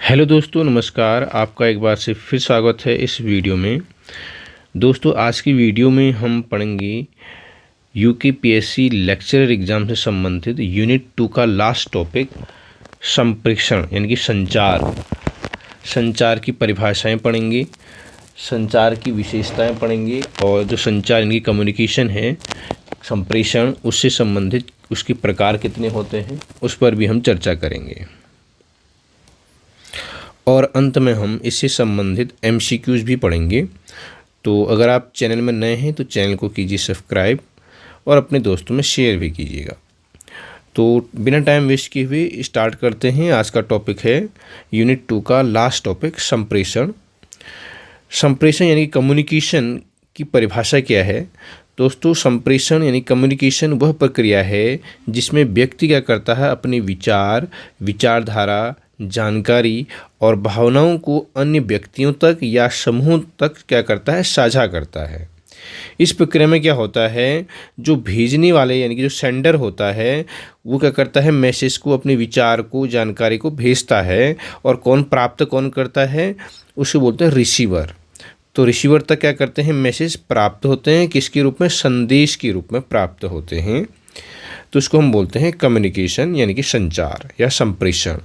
Hello दोस्तों, नमस्कार। आपका एक बार से फिर स्वागत है इस वीडियो में। दोस्तों, आज की वीडियो में हम पढ़ेंगे यूकेपीएससी लेक्चरर एग्ज़ाम से संबंधित यूनिट 2 का लास्ट टॉपिक संप्रेषण यानी कि संचार की परिभाषाएं पढ़ेंगे, संचार की विशेषताएं पढ़ेंगे और जो संचार यानी कि कम्युनिकेशन है, संप्रेषण उससे संबंधित उसके प्रकार कितने होते हैं उस पर भी हम चर्चा करेंगे। और अंत में हम इससे संबंधित MCQs भी पढ़ेंगे। तो अगर आप चैनल में नए हैं तो चैनल को कीजिए सब्सक्राइब और अपने दोस्तों में शेयर भी कीजिएगा। तो बिना टाइम वेस्ट किए हुए स्टार्ट करते हैं। आज का टॉपिक है यूनिट 2 का लास्ट टॉपिक संप्रेषण। संप्रेषण यानी कम्युनिकेशन की परिभाषा क्या है? दोस्तों, संप्रेषण यानी कम्युनिकेशन वह प्रक्रिया है जिसमें व्यक्ति क्या करता है, अपने विचार, विचारधारा, जानकारी और भावनाओं को अन्य व्यक्तियों तक या समूहों तक क्या करता है, साझा करता है। इस प्रक्रिया में क्या होता है, जो भेजने वाले यानी कि जो सेंडर होता है वो क्या करता है, मैसेज को, अपने विचार को, जानकारी को भेजता है। और कौन करता है, उसे बोलते हैं रिसीवर। तो रिसीवर तक क्या करते हैं, मैसेज प्राप्त होते हैं। किसके रूप में? संदेश के रूप में प्राप्त होते हैं। तो इसको हम बोलते हैं कम्युनिकेशन यानी कि संचार या संप्रेषण।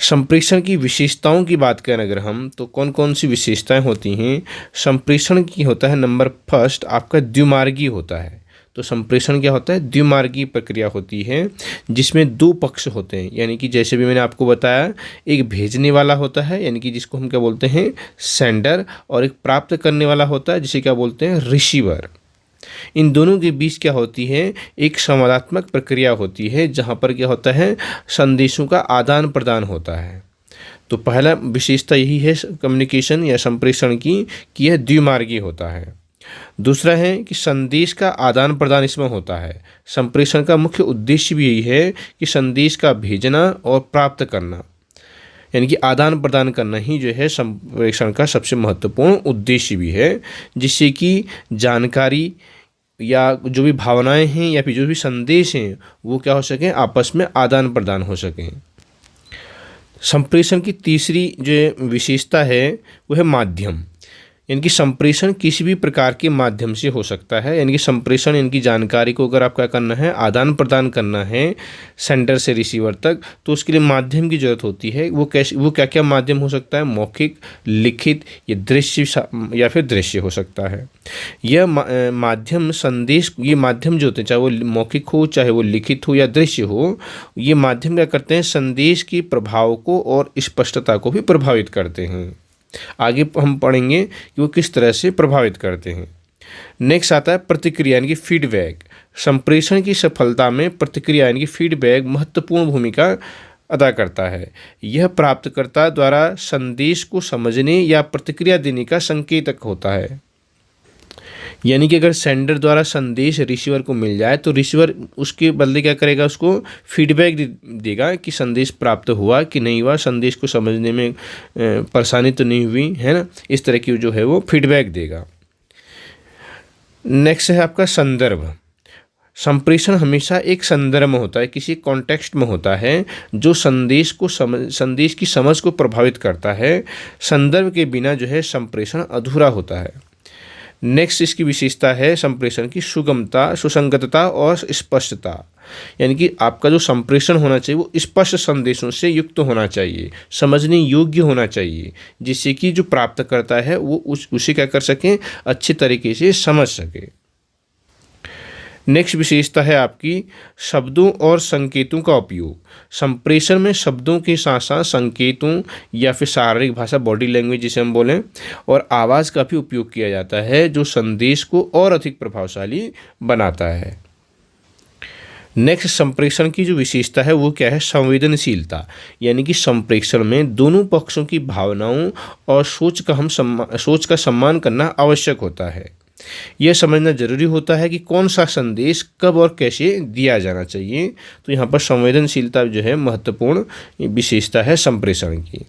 संप्रेषण की विशेषताओं की बात करें अगर हम, तो कौन कौन सी विशेषताएं होती हैं? संप्रेषण की होता है नंबर फर्स्ट, आपका द्विमार्गी होता है। तो संप्रेषण क्या होता है? द्विमार्गी प्रक्रिया होती है जिसमें दो पक्ष होते हैं। यानी कि जैसे भी मैंने आपको बताया, एक भेजने वाला होता है यानी कि जिसको हम क्या बोलते हैं, सेंडर, और एक प्राप्त करने वाला होता है जिसे क्या बोलते हैं, रिसीवर। इन दोनों के बीच क्या होती है, एक संवादात्मक प्रक्रिया होती है जहाँ पर क्या होता है, संदेशों का आदान प्रदान होता है। तो पहला विशेषता यही है कम्युनिकेशन या संप्रेषण की कि यह द्विमार्गी होता है। दूसरा है कि संदेश का आदान प्रदान इसमें होता है। संप्रेषण का मुख्य उद्देश्य भी यही है कि संदेश का भेजना और प्राप्त करना यानी कि आदान प्रदान करना ही जो है संप्रेषण का सबसे महत्वपूर्ण उद्देश्य भी है, जिससे कि जानकारी या जो भी भावनाएं हैं या फिर जो भी संदेश हैं वो क्या हो सकें, आपस में आदान प्रदान हो सकें। संप्रेषण की तीसरी जो विशेषता है वो है माध्यम। यानी कि संप्रेषण किसी भी प्रकार के माध्यम से हो सकता है। यानी कि संप्रेषण यानी कि जानकारी को अगर आप क्या करना है, आदान प्रदान करना है सेंडर से रिसीवर तक, तो उसके लिए माध्यम की जरूरत होती है। वो क्या क्या माध्यम हो सकता है? मौखिक, लिखित, या दृश्य या फिर दृश्य हो सकता है। यह माध्यम संदेश, ये माध्यम जो होते हैं, चाहे वो मौखिक हो, चाहे वो लिखित हो या दृश्य हो, ये माध्यम क्या करते हैं, संदेश के प्रभाव को और स्पष्टता को भी प्रभावित करते हैं। आगे हम पढ़ेंगे कि वो किस तरह से प्रभावित करते हैं। नेक्स्ट आता है प्रतिक्रिया यानी कि फीडबैक। संप्रेषण की सफलता में प्रतिक्रिया यानी कि फीडबैक महत्वपूर्ण भूमिका अदा करता है। यह प्राप्तकर्ता द्वारा संदेश को समझने या प्रतिक्रिया देने का संकेतक होता है। यानी कि अगर सेंडर द्वारा संदेश रिसीवर को मिल जाए तो रिसीवर उसके बदले क्या करेगा, उसको फीडबैक देगा कि संदेश प्राप्त हुआ कि नहीं हुआ, संदेश को समझने में परेशानी तो नहीं हुई है ना। इस तरह की जो है वो फीडबैक देगा। नेक्स्ट है आपका संदर्भ। संप्रेषण हमेशा एक संदर्भ में होता है, किसी कॉन्टेक्स्ट में होता है जो संदेश की समझ को प्रभावित करता है। संदर्भ के बिना जो है संप्रेषण अधूरा होता है। नेक्स्ट इसकी विशेषता है संप्रेषण की सुगमता, सुसंगतता और स्पष्टता। यानी कि आपका जो संप्रेषण होना चाहिए वो स्पष्ट संदेशों से युक्त होना चाहिए, समझने योग्य होना चाहिए, जिससे कि जो प्राप्त करता है वो उसे क्या कर सकें, अच्छे तरीके से समझ सके। नेक्स्ट विशेषता है आपकी शब्दों और संकेतों का उपयोग। संप्रेषण में शब्दों के साथ साथ संकेतों या फिर शारीरिक भाषा, बॉडी लैंग्वेज जिसे हम बोलें, और आवाज़ का भी उपयोग किया जाता है जो संदेश को और अधिक प्रभावशाली बनाता है। नेक्स्ट संप्रेषण की जो विशेषता है वो क्या है, संवेदनशीलता। यानी कि संप्रेषण में दोनों पक्षों की भावनाओं और सोच का सम्मान करना आवश्यक होता है। यह समझना जरूरी होता है कि कौन सा संदेश कब और कैसे दिया जाना चाहिए। तो यहाँ पर संवेदनशीलता जो है महत्वपूर्ण विशेषता है संप्रेषण की।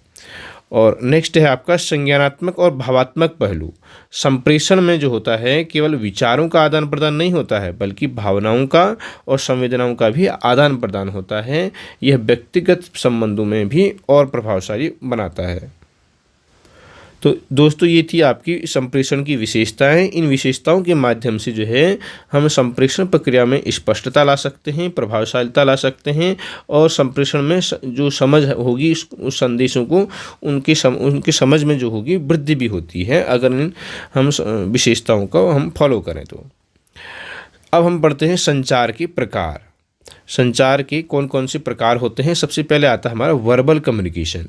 और नेक्स्ट है आपका संज्ञानात्मक और भावात्मक पहलू। संप्रेषण में जो होता है केवल विचारों का आदान प्रदान नहीं होता है, बल्कि भावनाओं का और संवेदनाओं का भी आदान प्रदान होता है। यह व्यक्तिगत संबंधों में भी और प्रभावशाली बनाता है। तो दोस्तों ये थी आपकी संप्रेषण की विशेषताएं। इन विशेषताओं के माध्यम से जो है हम संप्रेषण प्रक्रिया में स्पष्टता ला सकते हैं, प्रभावशीलता ला सकते हैं, और संप्रेषण में जो समझ होगी उस संदेशों को उनके समझ में जो होगी वृद्धि भी होती है, अगर हम विशेषताओं को हम फॉलो करें तो। अब हम पढ़ते हैं संचार के प्रकार। संचार के कौन कौन से प्रकार होते हैं। सबसे पहले आता है हमारा वर्बल कम्युनिकेशन।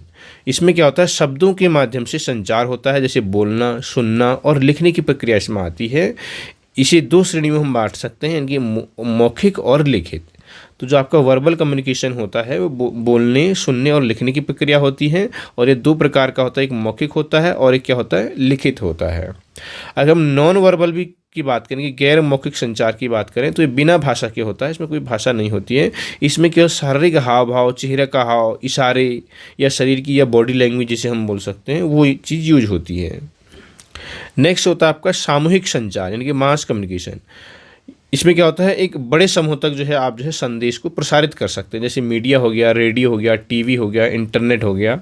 इसमें क्या होता है, शब्दों के माध्यम से संचार होता है, जैसे बोलना, सुनना और लिखने की प्रक्रिया इसमें आती है। इसे दो श्रेणी में हम बांट सकते हैं, इनकी मौखिक और लिखित। तो जो आपका वर्बल कम्युनिकेशन होता है वो बोलने, सुनने और लिखने की प्रक्रिया होती है, और ये दो प्रकार का होता है, एक मौखिक होता है और एक क्या होता है, लिखित होता है। अगर हम नॉन वर्बल भी की बात करेंगे, गैर मौखिक संचार की बात करें, तो ये बिना भाषा के होता है, इसमें कोई भाषा नहीं होती है। इसमें केवल शारीरिक हाव भाव, चेहरे का हाव, इशारे या शरीर की या बॉडी लैंग्वेज जिसे हम बोल सकते हैं, वो चीज़ यूज होती है। नेक्स्ट होता है आपका सामूहिक संचार, यानी कि मास कम्युनिकेशन। इसमें क्या होता है, एक बड़े समूह तक जो है आप जो है संदेश को प्रसारित कर सकते हैं, जैसे मीडिया हो गया, रेडियो हो गया, टीवी हो गया, इंटरनेट हो गया।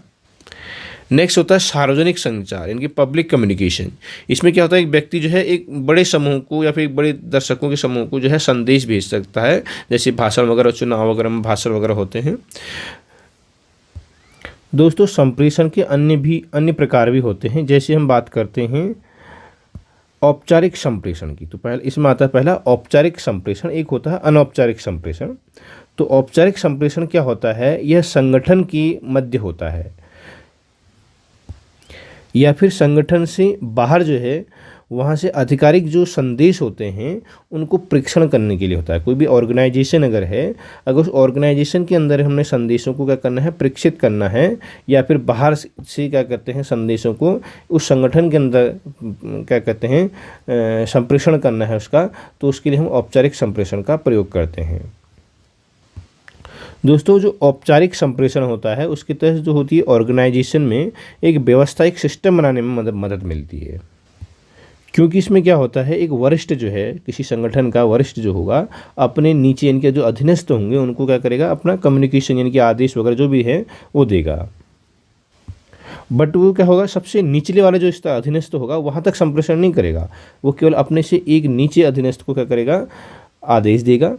नेक्स्ट होता है सार्वजनिक संचार, यानी कि पब्लिक कम्युनिकेशन। इसमें क्या होता है, एक व्यक्ति जो है एक बड़े समूह को या फिर एक बड़े दर्शकों के समूह को जो है संदेश भेज सकता है, जैसे भाषण वगैरह, चुनाव वगैरह में भाषण वगैरह होते हैं। दोस्तों संप्रेषण के अन्य प्रकार भी होते हैं, जैसे हम बात करते हैं औपचारिक संप्रेषण की। तो पहले इसमें आता है पहला औपचारिक संप्रेषण, एक होता है अनौपचारिक संप्रेषण। तो औपचारिक संप्रेषण क्या होता है, यह संगठन की मध्य होता है या फिर संगठन से बाहर जो है वहाँ से आधिकारिक जो संदेश होते हैं उनको प्रेषण करने के लिए होता है। कोई भी ऑर्गेनाइजेशन अगर है, अगर उस ऑर्गेनाइजेशन के अंदर हमने संदेशों को क्या करना है, प्रेषित करना है, या फिर बाहर से क्या करते हैं संदेशों को उस संगठन के अंदर क्या कहते हैं संप्रेषण करना है उसका, तो उसके लिए हम औपचारिक संप्रेषण का प्रयोग करते हैं। दोस्तों जो औपचारिक संप्रेषण होता है उसके तहत जो होती है ऑर्गेनाइजेशन में एक व्यवस्था, एक सिस्टम बनाने में मदद मिलती है, क्योंकि इसमें क्या होता है, एक वरिष्ठ जो है किसी संगठन का वरिष्ठ जो होगा अपने नीचे इनके जो अधीनस्थ होंगे उनको क्या करेगा, अपना कम्युनिकेशन यानी कि आदेश वगैरह जो भी है वो देगा। बट वो क्या होगा, सबसे निचले वाला जो इसका अधीनस्थ होगा वहाँ तक संप्रेषण नहीं करेगा, वो केवल अपने से एक नीचे अधीनस्थ को क्या करेगा, आदेश देगा।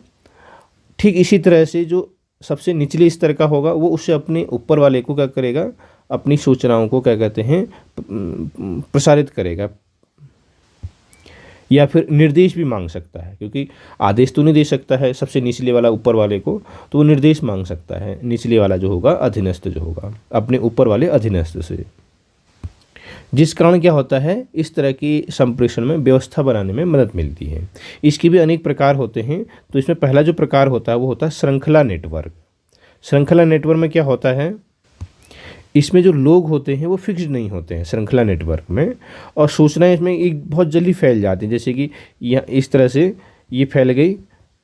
ठीक इसी तरह से जो सबसे निचले स्तर का होगा वो उससे अपने ऊपर वाले को क्या करेगा, अपनी सूचनाओं को क्या कहते हैं प्रसारित करेगा, या फिर निर्देश भी मांग सकता है, क्योंकि आदेश तो नहीं दे सकता है सबसे निचले वाला ऊपर वाले को, तो वो निर्देश मांग सकता है निचले वाला जो होगा, अधीनस्थ जो होगा, अपने ऊपर वाले अधीनस्थ से। जिस कारण क्या होता है, इस तरह की संप्रेषण में व्यवस्था बनाने में मदद मिलती है। इसके भी अनेक प्रकार होते हैं। तो इसमें पहला जो प्रकार होता है वो होता है श्रृंखला नेटवर्क। श्रृंखला नेटवर्क में क्या होता है, इसमें जो लोग होते हैं वो फिक्स्ड नहीं होते हैं श्रृंखला नेटवर्क में, और सूचनाएं इसमें एक बहुत जल्दी फैल जाती हैं। जैसे कि यह इस तरह से ये फैल गई,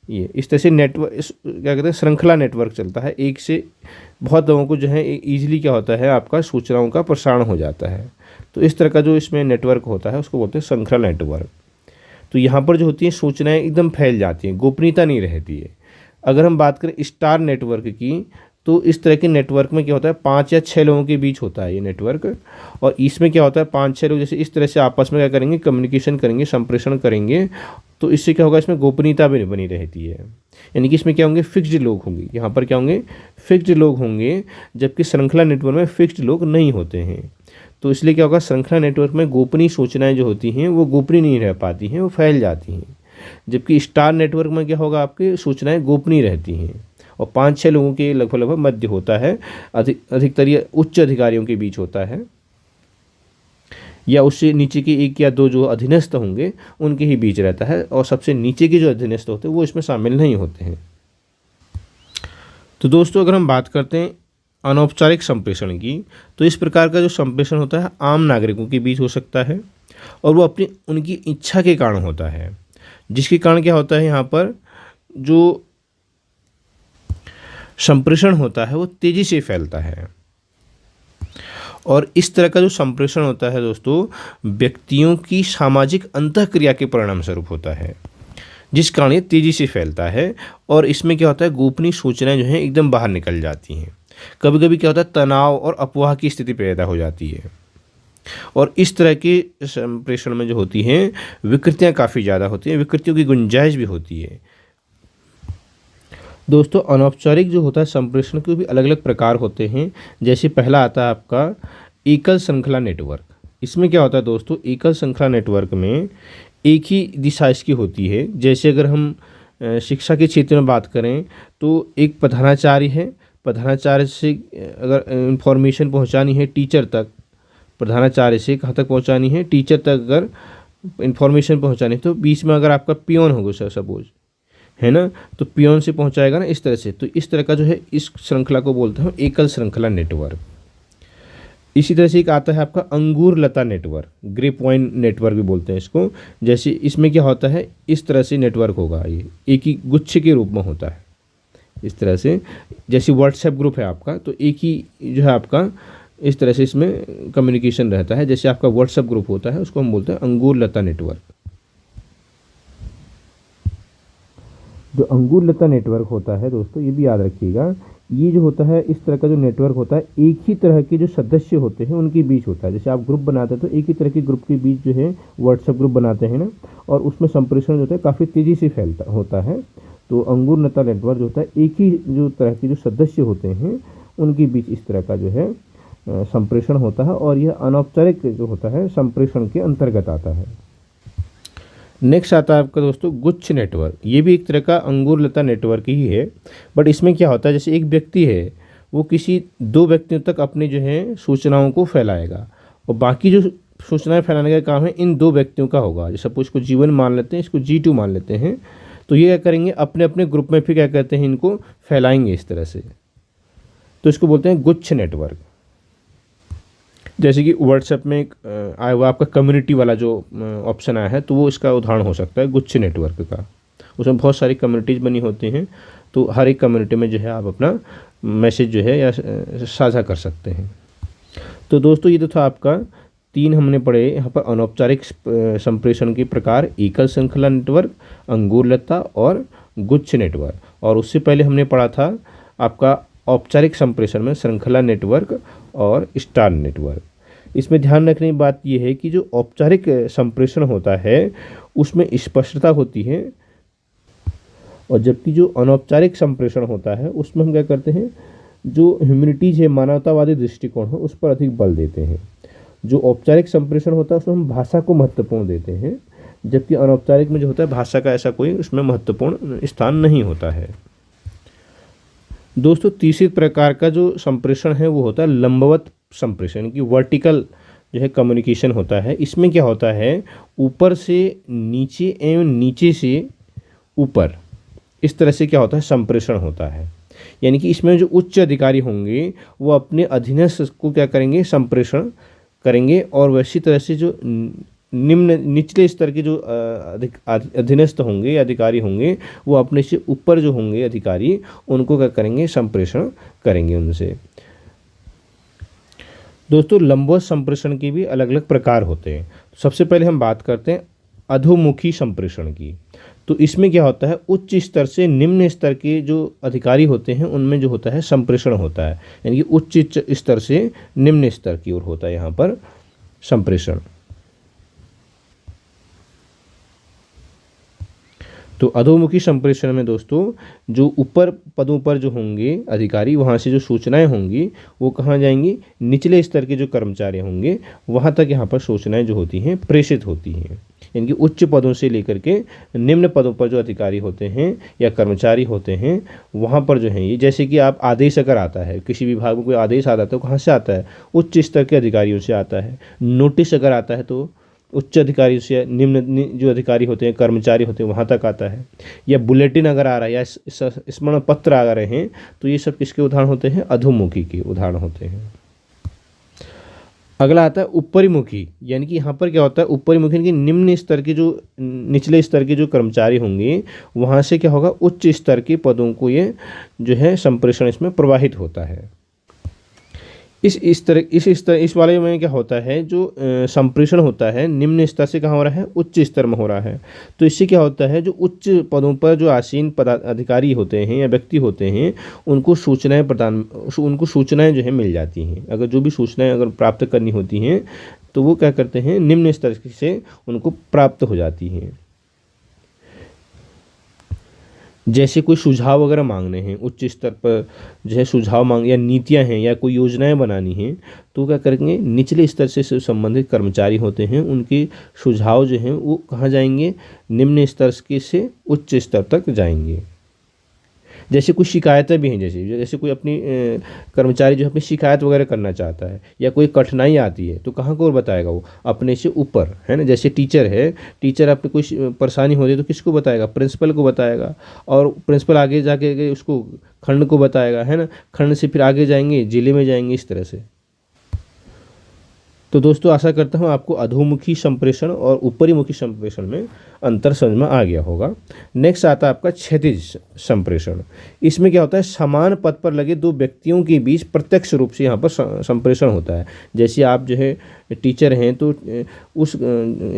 ये इस तरह से नेटवर्क क्या कहते हैं श्रृंखला नेटवर्क चलता है, एक से बहुत लोगों को जो है ईजिली क्या होता है आपका सूचनाओं का प्रसारण हो जाता है। तो इस तरह का जो इसमें नेटवर्क होता है उसको बोलते हैं श्रृंखला नेटवर्क। तो यहाँ पर जो होती हैं सूचनाएं एकदम फैल जाती हैं, गोपनीयता नहीं रहती है। अगर हम बात करें स्टार नेटवर्क की, तो इस तरह के नेटवर्क में क्या होता है 5 या 6 लोगों के बीच होता है ये नेटवर्क, और इसमें क्या होता है 5-6 लोग जैसे इस तरह से आपस में क्या करेंगे, कम्युनिकेशन करेंगे, संप्रेषण करेंगे, तो इससे क्या होगा, इसमें गोपनीयता भी बनी रहती है। यानी कि इसमें क्या होंगे, फिक्स्ड लोग होंगे, यहाँ पर क्या होंगे, फिक्स्ड लोग होंगे, जबकि श्रृंखला नेटवर्क में फिक्स्ड लोग नहीं होते हैं। तो इसलिए क्या होगा, श्रृंखला नेटवर्क में गोपनीय सूचनाएं जो होती हैं वो गोपनीय नहीं रह पाती हैं, वो फैल जाती हैं, जबकि स्टार नेटवर्क में क्या होगा, आपकी सूचनाएं गोपनीय रहती हैं और 5-6 लोगों के लगभग मध्य होता है, अधिकतर ये उच्च अधिकारियों के बीच होता है, या उससे नीचे के 1 या 2 जो अधीनस्थ होंगे उनके ही बीच रहता है, और सबसे नीचे के जो अधीनस्थ होते हैं वो इसमें शामिल नहीं होते हैं। तो दोस्तों अगर हम बात करते हैं अनौपचारिक संप्रेषण की, तो इस प्रकार का जो संप्रेषण होता है आम नागरिकों के बीच हो सकता है, और वो अपनी उनकी इच्छा के कारण होता है, जिसके कारण क्या होता है, यहाँ पर जो संप्रेषण होता है वो तेज़ी से फैलता है, और इस तरह का जो संप्रेषण होता है दोस्तों, व्यक्तियों की सामाजिक अंतःक्रिया के परिणाम स्वरूप होता है, जिस कारण ये तेज़ी से फैलता है। और इसमें क्या होता है, गोपनीय सूचनाएं जो हैं एकदम बाहर निकल जाती हैं। कभी कभी क्या होता है, तनाव और अफवाह की स्थिति पैदा हो जाती है। और इस तरह के संप्रेषण में जो होती हैं विकृतियाँ काफ़ी ज़्यादा होती हैं, विकृतियों की गुंजाइश भी होती है। दोस्तों अनौपचारिक जो होता है संप्रेषण के भी अलग अलग प्रकार होते हैं। जैसे पहला आता है आपका एकल श्रृंखला नेटवर्क। इसमें क्या होता है दोस्तों, एकल श्रृंखला नेटवर्क में एक ही दिशा इसकी होती है। जैसे अगर हम शिक्षा के क्षेत्र में बात करें तो एक प्रधानाचार्य है, प्रधानाचार्य से अगर इंफॉर्मेशन पहुंचानी है टीचर तक, प्रधानाचार्य से कहाँ तक पहुंचानी है, टीचर तक अगर इंफॉर्मेशन पहुंचानी है तो बीच में अगर आपका पियोन होगा सर सपोज, है ना, तो पियोन से पहुंचाएगा ना इस तरह से। तो इस तरह का जो है इस श्रृंखला को बोलते हैं एकल श्रृंखला नेटवर्क। इसी तरह से एक आता है आपका अंगूर लता नेटवर्क, ग्रेप वाइन नेटवर्क भी बोलते हैं इसको। जैसे इसमें क्या होता है, इस तरह से नेटवर्क होगा, ये एक ही गुच्छे के रूप में होता है इस तरह से। जैसे व्हाट्सएप ग्रुप है आपका, तो एक ही जो है आपका इस तरह से इसमें कम्युनिकेशन रहता है। जैसे आपका व्हाट्सएप ग्रुप होता है उसको हम बोलते हैं अंगूर लता नेटवर्क। जो अंगूर लता नेटवर्क होता है दोस्तों, ये भी याद रखिएगा, ये जो होता है इस तरह का जो नेटवर्क होता है एक ही तरह के जो सदस्य होते हैं उनके बीच होता है। जैसे आप ग्रुप बनाते हैं तो एक ही तरह के ग्रुप के बीच जो है व्हाट्सएप ग्रुप बनाते हैं ना, और उसमें संप्रेषण जो होता है काफ़ी तेज़ी से फैलता होता है। तो अंगूर लता नेटवर्क जो होता है एक ही जो तरह के जो सदस्य होते हैं उनके बीच इस तरह का जो है संप्रेषण होता है, और यह अनौपचारिक जो होता है संप्रेषण के अंतर्गत आता है। नेक्स्ट आता है आपका दोस्तों गुच्छ नेटवर्क। ये भी एक तरह का अंगूर लता नेटवर्क ही है, बट इसमें क्या होता है, जैसे एक व्यक्ति है वो किसी दो व्यक्तियों तक अपनी जो है सूचनाओं को फैलाएगा, और बाकी जो सूचनाएं फैलाने का काम है इन दो व्यक्तियों का होगा। जैसे सपोज इसको G1 मान लेते हैं, इसको G2 मान लेते हैं, तो ये क्या करेंगे अपने अपने ग्रुप में फिर क्या कहते हैं इनको फैलाएंगे इस तरह से, तो इसको बोलते हैं गुच्छ नेटवर्क। जैसे कि व्हाट्सएप में एक आया हुआ आपका कम्युनिटी वाला जो ऑप्शन आया है, तो वो इसका उदाहरण हो सकता है गुच्छ नेटवर्क का। उसमें बहुत सारी कम्युनिटीज़ बनी होती हैं, तो हर एक कम्युनिटी में जो है आप अपना मैसेज जो है या साझा कर सकते हैं। तो दोस्तों ये तो था आपका 3 हमने पढ़े यहाँ पर अनौपचारिक संप्रेषण के प्रकार, एकल श्रृंखला नेटवर्क, अंगूर लता और गुच्छ नेटवर्क। और उससे पहले हमने पढ़ा था आपका औपचारिक संप्रेषण में श्रृंखला नेटवर्क और स्टार नेटवर्क। इसमें ध्यान रखने की बात यह है कि जो औपचारिक संप्रेषण होता है उसमें स्पष्टता होती है, और जबकि जो अनौपचारिक संप्रेषण होता है उसमें हम क्या करते हैं, जो ह्यूमैनिटीज है, मानवतावादी दृष्टिकोण है, उस पर अधिक बल देते हैं। जो औपचारिक संप्रेषण होता है उसमें हम भाषा को महत्वपूर्ण देते हैं, जबकि अनौपचारिक में जो होता है भाषा का ऐसा कोई उसमें महत्वपूर्ण स्थान नहीं होता है। दोस्तों तीसरे प्रकार का जो संप्रेषण है वो होता है लंबवत संप्रेषण, की वर्टिकल जो है कम्युनिकेशन होता है। इसमें क्या होता है, ऊपर से नीचे एवं नीचे से ऊपर, इस तरह से क्या होता है संप्रेषण होता है। यानी कि इसमें जो उच्च अधिकारी होंगे वो अपने अधीनस्थ को क्या करेंगे, संप्रेषण करेंगे, और वैसी तरह से जो निचले स्तर के जो अधीनस्थ होंगे, अधिकारी होंगे, वो अपने से ऊपर जो होंगे अधिकारी उनको क्या करेंगे, संप्रेषण करेंगे उनसे। दोस्तों लंबवत संप्रेषण के भी अलग अलग प्रकार होते हैं। सबसे पहले हम बात करते हैं अधोमुखी संप्रेषण की। तो इसमें क्या होता है, उच्च स्तर से निम्न स्तर के जो अधिकारी होते हैं उनमें जो होता है संप्रेषण होता है, यानी कि उच्च स्तर से निम्न स्तर की ओर होता है यहाँ पर संप्रेषण। तो अधोमुखी संप्रेषण में दोस्तों जो ऊपर पदों पर जो होंगे अधिकारी, वहाँ से जो सूचनाएं होंगी वो कहाँ जाएंगी, निचले स्तर के जो कर्मचारी होंगे वहाँ तक यहाँ पर सूचनाएं जो होती हैं प्रेषित होती हैं। यानी कि उच्च पदों से लेकर के निम्न पदों पर जो अधिकारी होते हैं या कर्मचारी होते हैं वहाँ पर जो है ये, जैसे कि आप आदेश अगर आता है, किसी विभाग में कोई आदेश आता है तो कहाँ से आता है, उच्च स्तर के अधिकारियों से आता है। नोटिस अगर आता है तो उच्च अधिकारी से निम्न जो अधिकारी होते हैं, कर्मचारी होते हैं, वहाँ तक आता है। या बुलेटिन अगर आ रहा है या स्मरण पत्र आ रहे हैं तो ये सब किसके उदाहरण होते हैं, अधोमुखी के उदाहरण होते हैं। अगला आता है ऊपरीमुखी, यानी कि यहाँ पर क्या होता है, ऊपरीमुखी यानी कि निम्न स्तर के जो निचले स्तर के जो कर्मचारी होंगे वहाँ से क्या होगा, उच्च स्तर के पदों को ये जो है संप्रेषण इसमें प्रवाहित होता है। इस वाले में क्या होता है, जो संप्रेषण होता है निम्न स्तर से कहाँ हो रहा है, उच्च स्तर में हो रहा है। तो इससे क्या होता है, जो उच्च पदों पर जो आसीन अधिकारी होते हैं या व्यक्ति होते हैं, उनको सूचनाएं जो है मिल जाती हैं। अगर जो भी सूचनाएं अगर प्राप्त करनी होती हैं तो वो क्या करते हैं, निम्न स्तर से उनको प्राप्त हो जाती हैं। जैसे कोई सुझाव वगैरह मांगने हैं, उच्च स्तर पर जो है सुझाव मांग या नीतियां हैं या कोई योजनाएं बनानी हैं, तो क्या करेंगे, निचले स्तर से संबंधित कर्मचारी होते हैं, उनके सुझाव जो हैं वो कहाँ जाएंगे, निम्न स्तर से उच्च स्तर तक जाएंगे। जैसे कुछ शिकायतें भी हैं, जैसे कोई अपनी कर्मचारी जो अपनी शिकायत वगैरह करना चाहता है या कोई कठिनाई आती है तो कहाँ को और बताएगा, वो अपने से ऊपर, है ना। जैसे टीचर है, टीचर अपनी कुछ परेशानी होती है तो किसको बताएगा, प्रिंसिपल को बताएगा, और प्रिंसिपल आगे जाके उसको खंड को बताएगा, है ना। खंड से फिर आगे जाएंगे, जिले में जाएंगे, इस तरह से। तो दोस्तों आशा करता हूँ आपको अधोमुखी संप्रेषण और ऊपरी मुखी संप्रेषण में अंतर समझ में आ गया होगा। नेक्स्ट आता है आपका क्षैतिज संप्रेषण। इसमें क्या होता है, समान पद पर लगे दो व्यक्तियों के बीच प्रत्यक्ष रूप से यहाँ पर संप्रेषण होता है। जैसे आप जो है टीचर हैं तो उस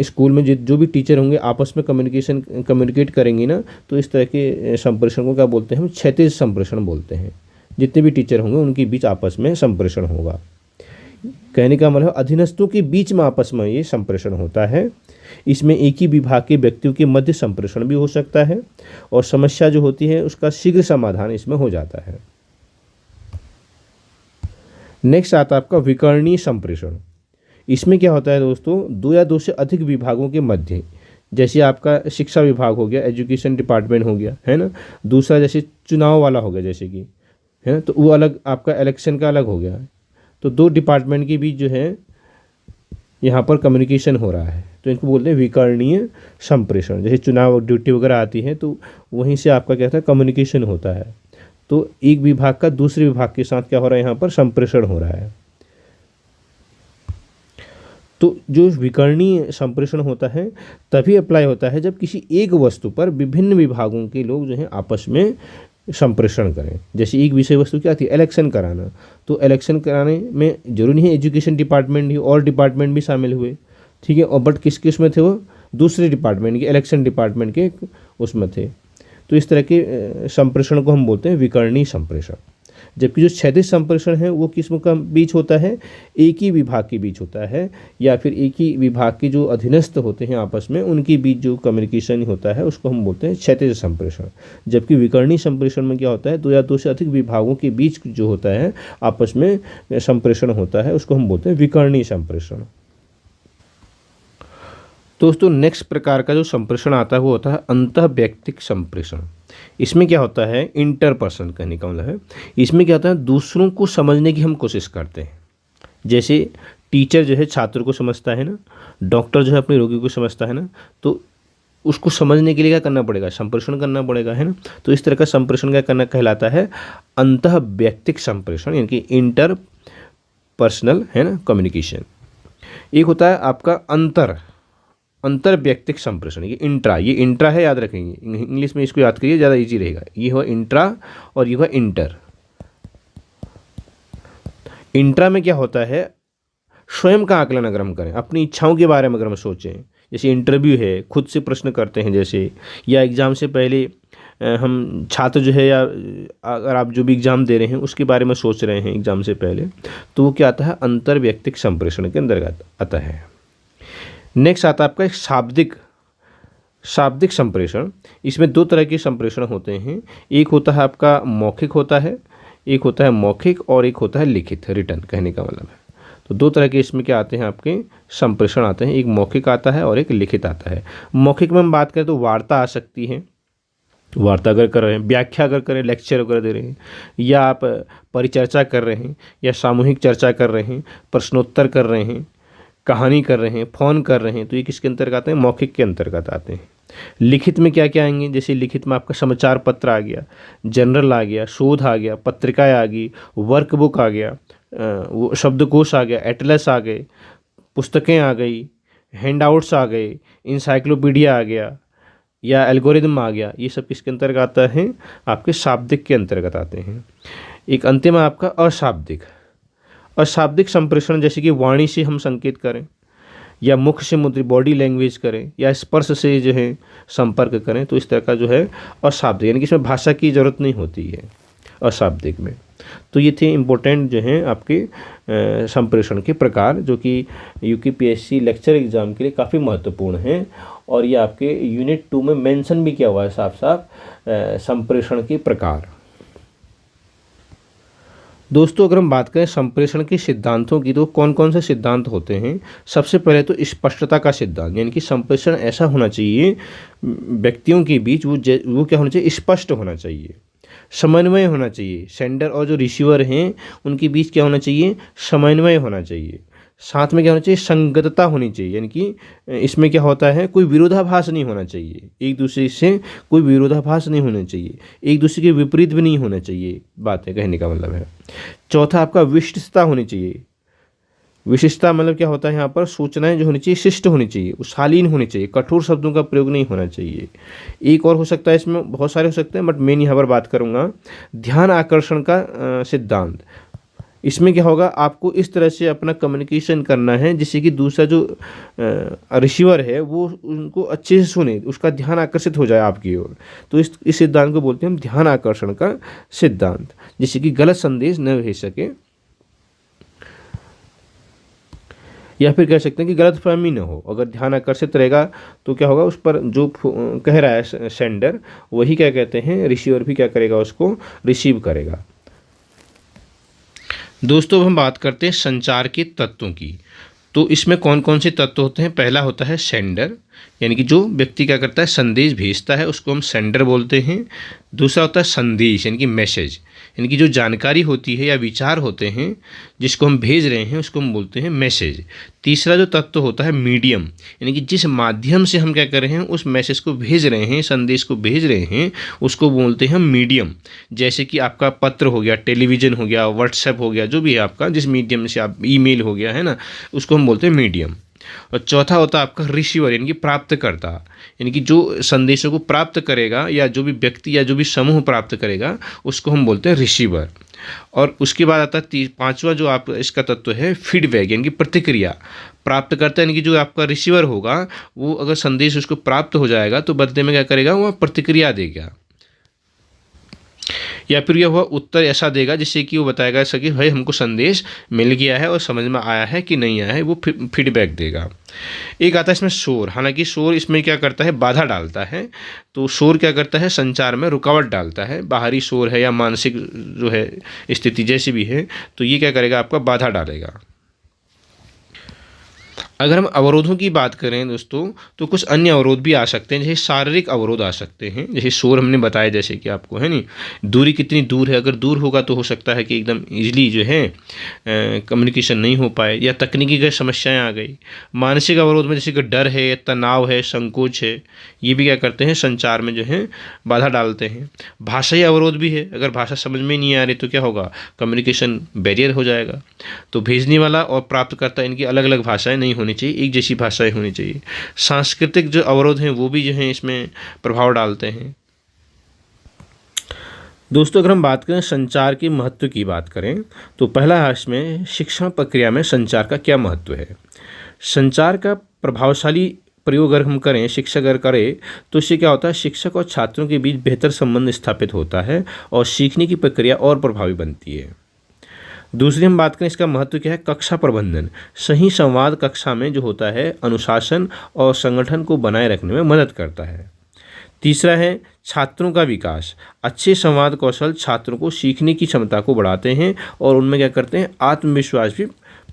स्कूल में जो भी टीचर होंगे आपस में कम्युनिकेट करेंगे ना, तो इस तरह के संप्रेषण को क्या बोलते हैं, हम क्षैतिज संप्रेषण बोलते हैं। जितने भी टीचर होंगे उनके बीच आपस में संप्रेषण होगा। कहने का मतलब अधीनस्थों के बीच में आपस में ये संप्रेषण होता है। इसमें एक ही विभाग के व्यक्तियों के मध्य संप्रेषण भी हो सकता है और समस्या जो होती है उसका शीघ्र समाधान इसमें हो जाता है। नेक्स्ट आता है आपका विकर्णीय संप्रेषण। इसमें क्या होता है दोस्तों, दो या दो से अधिक विभागों के मध्य, जैसे आपका शिक्षा विभाग हो गया, एजुकेशन डिपार्टमेंट हो गया, है ना। दूसरा जैसे चुनाव वाला हो गया, जैसे कि, है ना, तो वो अलग, आपका इलेक्शन का अलग हो गया। तो दो डिपार्टमेंट के बीच जो है यहाँ पर कम्युनिकेशन हो रहा है, तो इनको बोलते हैं विकर्णीय संप्रेषण। जैसे चुनाव ड्यूटी वगैरह आती है तो वहीं से आपका क्या था, कम्युनिकेशन होता है। तो एक विभाग का दूसरे विभाग के साथ क्या हो रहा है, यहाँ पर संप्रेषण हो रहा है। तो जो विकर्णीय संप्रेषण होता है तभी अप्लाई होता है जब किसी एक वस्तु पर विभिन्न विभागों के लोग जो हैं आपस में संप्रेषण करें। जैसे एक विषय वस्तु क्या थी, इलेक्शन कराना, तो इलेक्शन कराने में जरूरी नहीं है एजुकेशन डिपार्टमेंट ही, और डिपार्टमेंट भी शामिल हुए, ठीक है। और बट किस किस में थे, वो दूसरे डिपार्टमेंट के, इलेक्शन डिपार्टमेंट के उसमें थे। तो इस तरह के संप्रेषण को हम बोलते हैं विकर्णीय संप्रेषण। जबकि जो क्षैतिज संप्रेषण है वो किस का बीच होता है, एक ही विभाग के बीच होता है, या फिर एक ही विभाग के जो अधीनस्थ होते हैं आपस में उनके बीच जो कम्युनिकेशन होता है उसको हम बोलते हैं क्षैतिज संप्रेषण। जबकि विकर्णीय संप्रेषण में क्या होता है, दो या दो से अधिक विभागों के बीच जो होता है आपस में संप्रेषण होता है, उसको हम बोलते हैं विकर्णीय संप्रेषण। दोस्तों नेक्स्ट प्रकार का जो संप्रेषण आता है वो होता है अंतःवैयक्तिक संप्रेषण। इसमें क्या होता है, इंटरपर्सन कहने का मतलब है, इसमें क्या होता है, दूसरों को समझने की हम कोशिश करते हैं। जैसे टीचर जो है छात्र को समझता है ना, डॉक्टर जो है अपने रोगी को समझता है ना, तो उसको समझने के लिए क्या करना पड़ेगा, संप्रेषण करना पड़ेगा, है ना। तो इस तरह का संप्रेषण क्या करना कहलाता है, अंतःवैयक्तिक संप्रेषण, यानी कि इंटर पर्सनल, है ना, कम्युनिकेशन। एक होता है आपका अंतर्वैयक्तिक संप्रेषण, ये इंट्रा है, याद रखेंगे, इंग्लिश में इसको याद करिए, ज़्यादा इजी रहेगा। ये हुआ इंट्रा और ये हुआ इंटर। इंट्रा में क्या होता है, स्वयं का आकलन अगर हम करें, अपनी इच्छाओं के बारे में अगर हम सोचें, जैसे इंटरव्यू है, खुद से प्रश्न करते हैं जैसे, या एग्ज़ाम से पहले हम छात्र जो है, या अगर आप जो भी एग्ज़ाम दे रहे हैं उसके बारे में सोच रहे हैं एग्ज़ाम से पहले, तो वो क्या आता है, अंतर्वैयक्तिक संप्रेषण के अंतर्गत आता है। नेक्स्ट आता है आपका एक शाब्दिक संप्रेषण। इसमें दो तरह के संप्रेषण होते हैं, एक होता है आपका मौखिक होता है, एक होता है मौखिक और एक होता है लिखित, रिटर्न कहने का मतलब है। तो दो तरह के इसमें क्या आते हैं, आपके संप्रेषण आते हैं, एक मौखिक आता है और एक लिखित आता है। मौखिक में हम बात करें तो वार्ता आ सकती है, वार्ता अगर कर रहे हैं, व्याख्या अगर करें, लेक्चर वगैरह दे रहे हैं, या आप परिचर्चा कर रहे हैं, या सामूहिक चर्चा कर रहे हैं, प्रश्नोत्तर कर रहे हैं, कहानी कर रहे हैं, फ़ोन कर रहे हैं, तो ये किसके अंतर्गत आते हैं, मौखिक के अंतर्गत आते हैं। लिखित में क्या क्या आएंगे, जैसे लिखित में आपका समाचार पत्र आ गया, जनरल आ गया, शोध आ गया, पत्रिकाएं आ गई, वर्कबुक आ गया, वो शब्दकोश आ गया, एटलस आ गए, पुस्तकें आ गई, हैंडआउट्स आ गए, इंसाइक्लोपीडिया आ गया, या एल्गोरिदम आ गया। ये सब किसके अंतर्गत आता है, आपके शाब्दिक के अंतर्गत आते हैं। एक अंतिम है आपका अशाब्दिक। अशाब्दिक संप्रेषण जैसे कि वाणी से हम संकेत करें, या मुख से मुद्रा बॉडी लैंग्वेज करें, या स्पर्श से जो है संपर्क करें, तो इस तरह का जो है अशाब्दिक, यानी कि इसमें भाषा की ज़रूरत नहीं होती है अशाब्दिक में। तो ये थे इम्पोर्टेंट जो हैं आपके संप्रेषण के प्रकार, जो कि यूपीएससी लेक्चर एग्ज़ाम के लिए काफ़ी महत्वपूर्ण हैं। और ये आपके यूनिट 2 में मेंशन भी किया हुआ है साफ साफ संप्रेषण के प्रकार। दोस्तों अगर हम बात करें संप्रेषण के सिद्धांतों की, तो कौन कौन से सिद्धांत होते हैं। सबसे पहले तो स्पष्टता का सिद्धांत, यानी कि संप्रेषण ऐसा होना चाहिए व्यक्तियों के बीच वो क्या होना चाहिए, स्पष्ट होना चाहिए, समन्वय होना चाहिए। सेंडर और जो रिसीवर हैं उनके बीच क्या होना चाहिए, समन्वय होना चाहिए। साथ में क्या होना चाहिए, संगतता होनी चाहिए, यानी कि इसमें क्या होता है, कोई विरोधाभास नहीं होना चाहिए, एक दूसरे से कोई विरोधाभास नहीं होना चाहिए, एक दूसरे के विपरीत भी नहीं होना चाहिए, बात है कहने का मतलब है। चौथा आपका विशिष्टता होनी चाहिए। विशिष्टता मतलब क्या होता है, यहाँ पर सूचनाएं जो होनी चाहिए शिष्ट होनी चाहिए, शालीन होनी चाहिए, कठोर शब्दों का प्रयोग नहीं होना चाहिए। एक और हो सकता है, इसमें बहुत सारे हो सकते हैं बट मेन यहाँ पर बात करूँगा ध्यान आकर्षण का सिद्धांत। इसमें क्या होगा, आपको इस तरह से अपना कम्युनिकेशन करना है जिससे कि दूसरा जो रिसीवर है वो उनको अच्छे से सुने, उसका ध्यान आकर्षित हो जाए आपकी ओर। तो इस सिद्धांत को बोलते हैं हम ध्यान आकर्षण का सिद्धांत, जिससे कि गलत संदेश न भेज सके, या फिर कह सकते हैं कि गलतफहमी न हो। अगर ध्यान आकर्षित रहेगा तो क्या होगा, उस पर जो कह रहा है सेंडर वही क्या कहते हैं, रिसीवर भी क्या करेगा, उसको रिसीव करेगा। दोस्तों हम बात करते हैं संचार के तत्वों की। तो इसमें कौन कौन से तत्व होते हैं। पहला होता है सेंडर, यानी कि जो व्यक्ति क्या करता है, संदेश भेजता है, उसको हम सेंडर बोलते हैं। दूसरा होता है संदेश, यानी कि मैसेज, यानी कि जो जानकारी होती है या विचार होते हैं जिसको हम भेज रहे हैं उसको हम बोलते हैं मैसेज। तीसरा जो तत्व होता है मीडियम, यानी कि जिस माध्यम से हम क्या कर रहे हैं, उस मैसेज को भेज रहे हैं, संदेश को भेज रहे हैं, उसको बोलते हैं मीडियम। जैसे कि आपका पत्र हो गया, टेलीविज़न हो गया, व्हाट्सएप हो गया, जो भी है आपका जिस मीडियम से आप, ईमेल हो गया है ना, उसको हम बोलते हैं मीडियम। और चौथा होता है आपका रिसीवर, यानी कि प्राप्तकर्ता, यानी कि जो संदेशों को प्राप्त करेगा या जो भी व्यक्ति या जो भी समूह प्राप्त करेगा उसको हम बोलते हैं रिसीवर। और उसके बाद आता है पांचवा जो आप इसका तत्व है फीडबैक, यानी कि प्रतिक्रिया। प्राप्त करता है यानी कि जो आपका रिसीवर होगा वो अगर संदेश उसको प्राप्त हो जाएगा तो बदले में क्या करेगा, वो प्रतिक्रिया देगा, या फिर यह हुआ उत्तर ऐसा देगा जिससे कि वो बताएगा ऐसा कि भाई हमको संदेश मिल गया है और समझ में आया है कि नहीं आया है, वो फीडबैक देगा। एक आता है इसमें शोर, हालांकि शोर इसमें क्या करता है, बाधा डालता है। तो शोर क्या करता है, संचार में रुकावट डालता है। बाहरी शोर है या मानसिक जो है स्थिति जैसी भी है, तो ये क्या करेगा, आपका बाधा डालेगा। अगर हम अवरोधों की बात करें दोस्तों, तो कुछ अन्य अवरोध भी आ सकते हैं, जैसे शारीरिक अवरोध आ सकते हैं, जैसे शोर हमने बताया जैसे कि आपको है नहीं, दूरी कितनी दूर है, अगर दूर होगा तो हो सकता है कि एकदम इजीली जो है कम्युनिकेशन नहीं हो पाए, या तकनीकी की समस्याएं आ गई। मानसिक अवरोध में जैसे कि डर है, तनाव है, संकोच है, ये भी क्या करते हैं, संचार में जो है बाधा डालते हैं। भाषाई अवरोध भी है, अगर भाषा समझ में नहीं आ रही तो क्या होगा, कम्युनिकेशन बैरियर हो जाएगा। तो भेजने वाला और प्राप्तकर्ता इनकी अलग अलग भाषाएं नहीं होनी चाहिए, एक जैसी भाषाएं होनी चाहिए। सांस्कृतिक जो अवरोध हैं वो भी जो हैं इसमें प्रभाव डालते हैं। दोस्तों अगर हम बात करें संचार के महत्व की बात करें, तो पहला है इसमें शिक्षण प्रक्रिया में संचार का क्या महत्व है। संचार का प्रभावशाली प्रयोग अगर हम करें, शिक्षक अगर करें, तो इससे क्या होता है, शिक्षक और छात्रों के बीच बेहतर संबंध स्थापित होता है और सीखने की प्रक्रिया और प्रभावी बनती है। दूसरी हम बात करें इसका महत्व क्या है, कक्षा प्रबंधन। सही संवाद कक्षा में जो होता है अनुशासन और संगठन को बनाए रखने में मदद करता है। तीसरा है छात्रों का विकास। अच्छे संवाद कौशल छात्रों को सीखने की क्षमता को बढ़ाते हैं और उनमें क्या करते हैं, आत्मविश्वास भी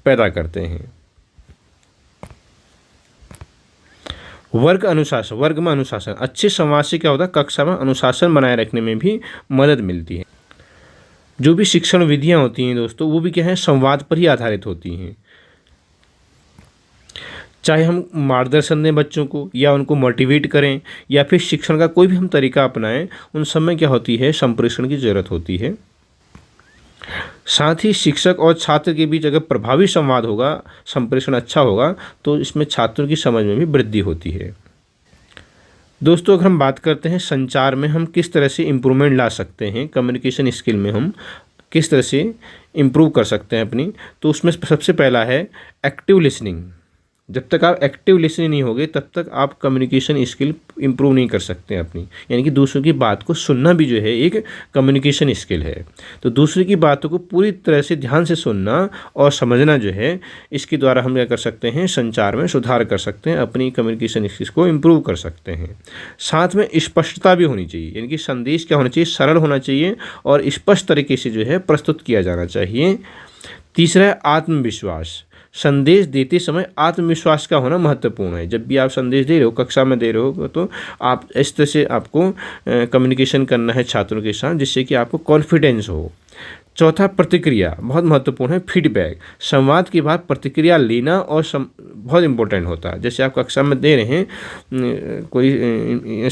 पैदा करते हैं। वर्ग अनुशासन, वर्ग में अनुशासन। अच्छे संवाद से क्या होता है, कक्षा में अनुशासन बनाए रखने में भी मदद मिलती है। जो भी शिक्षण विधियां होती हैं दोस्तों, वो भी क्या है, संवाद पर ही आधारित होती हैं। चाहे हम मार्गदर्शन दें बच्चों को, या उनको मोटिवेट करें, या फिर शिक्षण का कोई भी हम तरीका अपनाएं, उन सब में क्या होती है, संप्रेषण की ज़रूरत होती है। साथ ही शिक्षक और छात्र के बीच अगर प्रभावी संवाद होगा, संप्रेषण अच्छा होगा, तो इसमें छात्रों की समझ में भी वृद्धि होती है। दोस्तों अगर हम बात करते हैं संचार में हम किस तरह से इम्प्रूवमेंट ला सकते हैं, कम्युनिकेशन स्किल में हम किस तरह से इम्प्रूव कर सकते हैं अपनी। तो उसमें सबसे पहला है एक्टिव लिसनिंग। जब तक आप एक्टिव लिसनिंग नहीं होगे तब तक आप कम्युनिकेशन स्किल इम्प्रूव नहीं कर सकते हैं अपनी। यानी कि दूसरों की बात को सुनना भी जो है एक कम्युनिकेशन स्किल है। तो दूसरे की बातों को पूरी तरह से ध्यान से सुनना और समझना जो है, इसके द्वारा हम क्या कर सकते हैं, संचार में सुधार कर सकते हैं, अपनी कम्युनिकेशन स्किल्स को इम्प्रूव कर सकते हैं। साथ में स्पष्टता भी होनी चाहिए, यानी कि संदेश क्या होना चाहिए, सरल होना चाहिए और स्पष्ट तरीके से जो है प्रस्तुत किया जाना चाहिए। तीसरा है आत्मविश्वास। संदेश देते समय आत्मविश्वास का होना महत्वपूर्ण है। जब भी आप संदेश दे रहे हो, कक्षा में दे रहे हो, तो आप इस तरह से आपको कम्युनिकेशन करना है छात्रों के साथ जिससे कि आपको कॉन्फिडेंस हो। चौथा प्रतिक्रिया, बहुत महत्वपूर्ण है फीडबैक। संवाद के बाद प्रतिक्रिया लेना और बहुत इंपॉर्टेंट होता है। जैसे आप कक्षा में दे रहे हैं कोई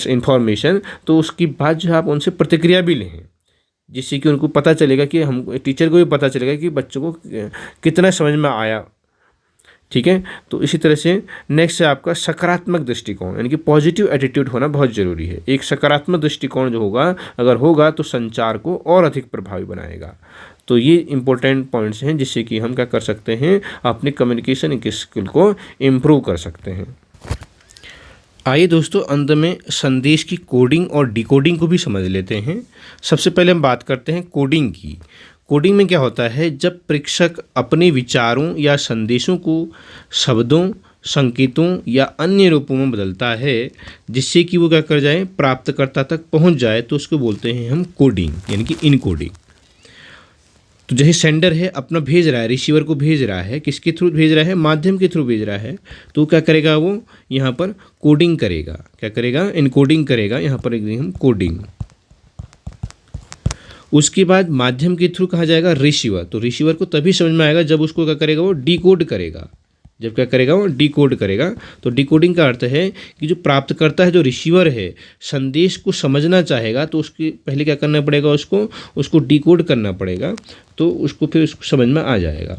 इन्फॉर्मेशन, तो उसके बाद जो है आप उनसे प्रतिक्रिया भी लें, जिससे कि उनको पता चलेगा कि हम, टीचर को भी पता चलेगा कि बच्चों को कितना समझ में आया। ठीक है, तो इसी तरह से नेक्स्ट है आपका सकारात्मक दृष्टिकोण, यानी कि पॉजिटिव एटीट्यूड होना बहुत ज़रूरी है। एक सकारात्मक दृष्टिकोण जो होगा, अगर होगा तो संचार को और अधिक प्रभावी बनाएगा। तो ये इंपॉर्टेंट पॉइंट्स हैं जिससे कि हम क्या कर सकते हैं, अपने कम्युनिकेशन स्किल को इम्प्रूव कर सकते हैं। आइए दोस्तों, अंत में संदेश की कोडिंग और डिकोडिंग को भी समझ लेते हैं। सबसे पहले हम बात करते हैं कोडिंग की। कोडिंग में क्या होता है, जब प्रेषक अपने विचारों या संदेशों को शब्दों, संकेतों या अन्य रूपों में बदलता है जिससे कि वो क्या कर जाए, प्राप्तकर्ता तक पहुंच जाए, तो उसको बोलते हैं हम कोडिंग, यानी कि इनकोडिंग। तो जैसे सेंडर है, अपना भेज रहा है, रिसीवर को भेज रहा है, किसके थ्रू भेज रहा है, माध्यम के थ्रू भेज रहा है, तो क्या करेगा, वो यहाँ पर कोडिंग करेगा। क्या करेगा, इनकोडिंग करेगा। यहाँ पर हम कोडिंग। उसके बाद माध्यम के थ्रू कहा जाएगा रिसीवर। तो रिसीवर को तभी समझ में आएगा जब उसको क्या करेगा, वो डिकोड करेगा। जब क्या करेगा, वो डिकोड करेगा। तो डिकोडिंग का अर्थ है कि जो प्राप्तकर्ता है, जो रिसीवर है, संदेश को समझना चाहेगा तो उसके पहले क्या करना पड़ेगा, उसको डिकोड करना पड़ेगा, तो उसको फिर उसको समझ में आ जाएगा।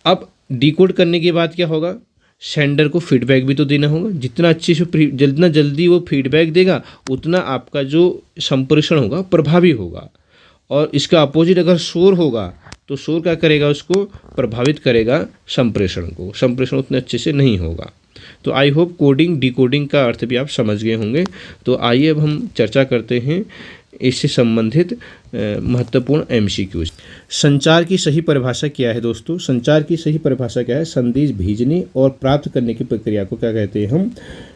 अब डिकोड करने के बाद क्या होगा, सेंडर को फीडबैक भी तो देना होगा। जितना अच्छे से जितना जल्दी वो फीडबैक देगा उतना आपका जो संप्रेषण होगा प्रभावी होगा। और इसका अपोजिट अगर शोर होगा तो शोर क्या करेगा, उसको प्रभावित करेगा संप्रेषण को। संप्रेषण उतने अच्छे से नहीं होगा। तो आई होप कोडिंग डिकोडिंग का अर्थ भी आप समझ गए होंगे। तो आइए अब हम चर्चा करते हैं इससे संबंधित महत्वपूर्ण एमसीक्यूज। संचार की सही परिभाषा क्या है दोस्तों? संचार की सही परिभाषा क्या है? संदेश भेजने और प्राप्त करने की प्रक्रिया को क्या कहते हैं हम?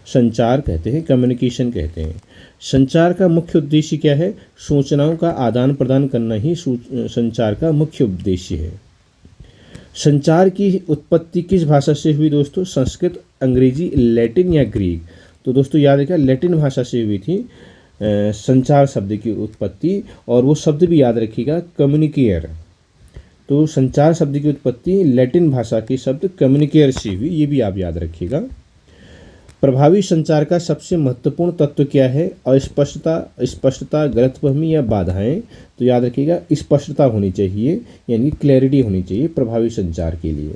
संचार कहते हैं, कम्युनिकेशन कहते हैं। संचार का मुख्य उद्देश्य क्या है? सूचनाओं का आदान प्रदान करना ही संचार का मुख्य उद्देश्य है। संचार की उत्पत्ति किस भाषा से हुई दोस्तों? संस्कृत, अंग्रेजी, लैटिन या ग्रीक? तो दोस्तों याद रखिए, लैटिन भाषा से हुई थी संचार शब्द की उत्पत्ति। और वो शब्द भी याद रखिएगा, कम्युनिकेयर। तो संचार शब्द की उत्पत्ति लैटिन भाषा के शब्द कम्युनिकेयर से हुई, ये भी आप याद रखिएगा। प्रभावी संचार का सबसे महत्वपूर्ण तत्व क्या है? अस्पष्टता, स्पष्टता, गलतफहमी या बाधाएं? तो याद रखिएगा, स्पष्टता होनी चाहिए, यानी क्लैरिटी होनी चाहिए प्रभावी संचार के लिए।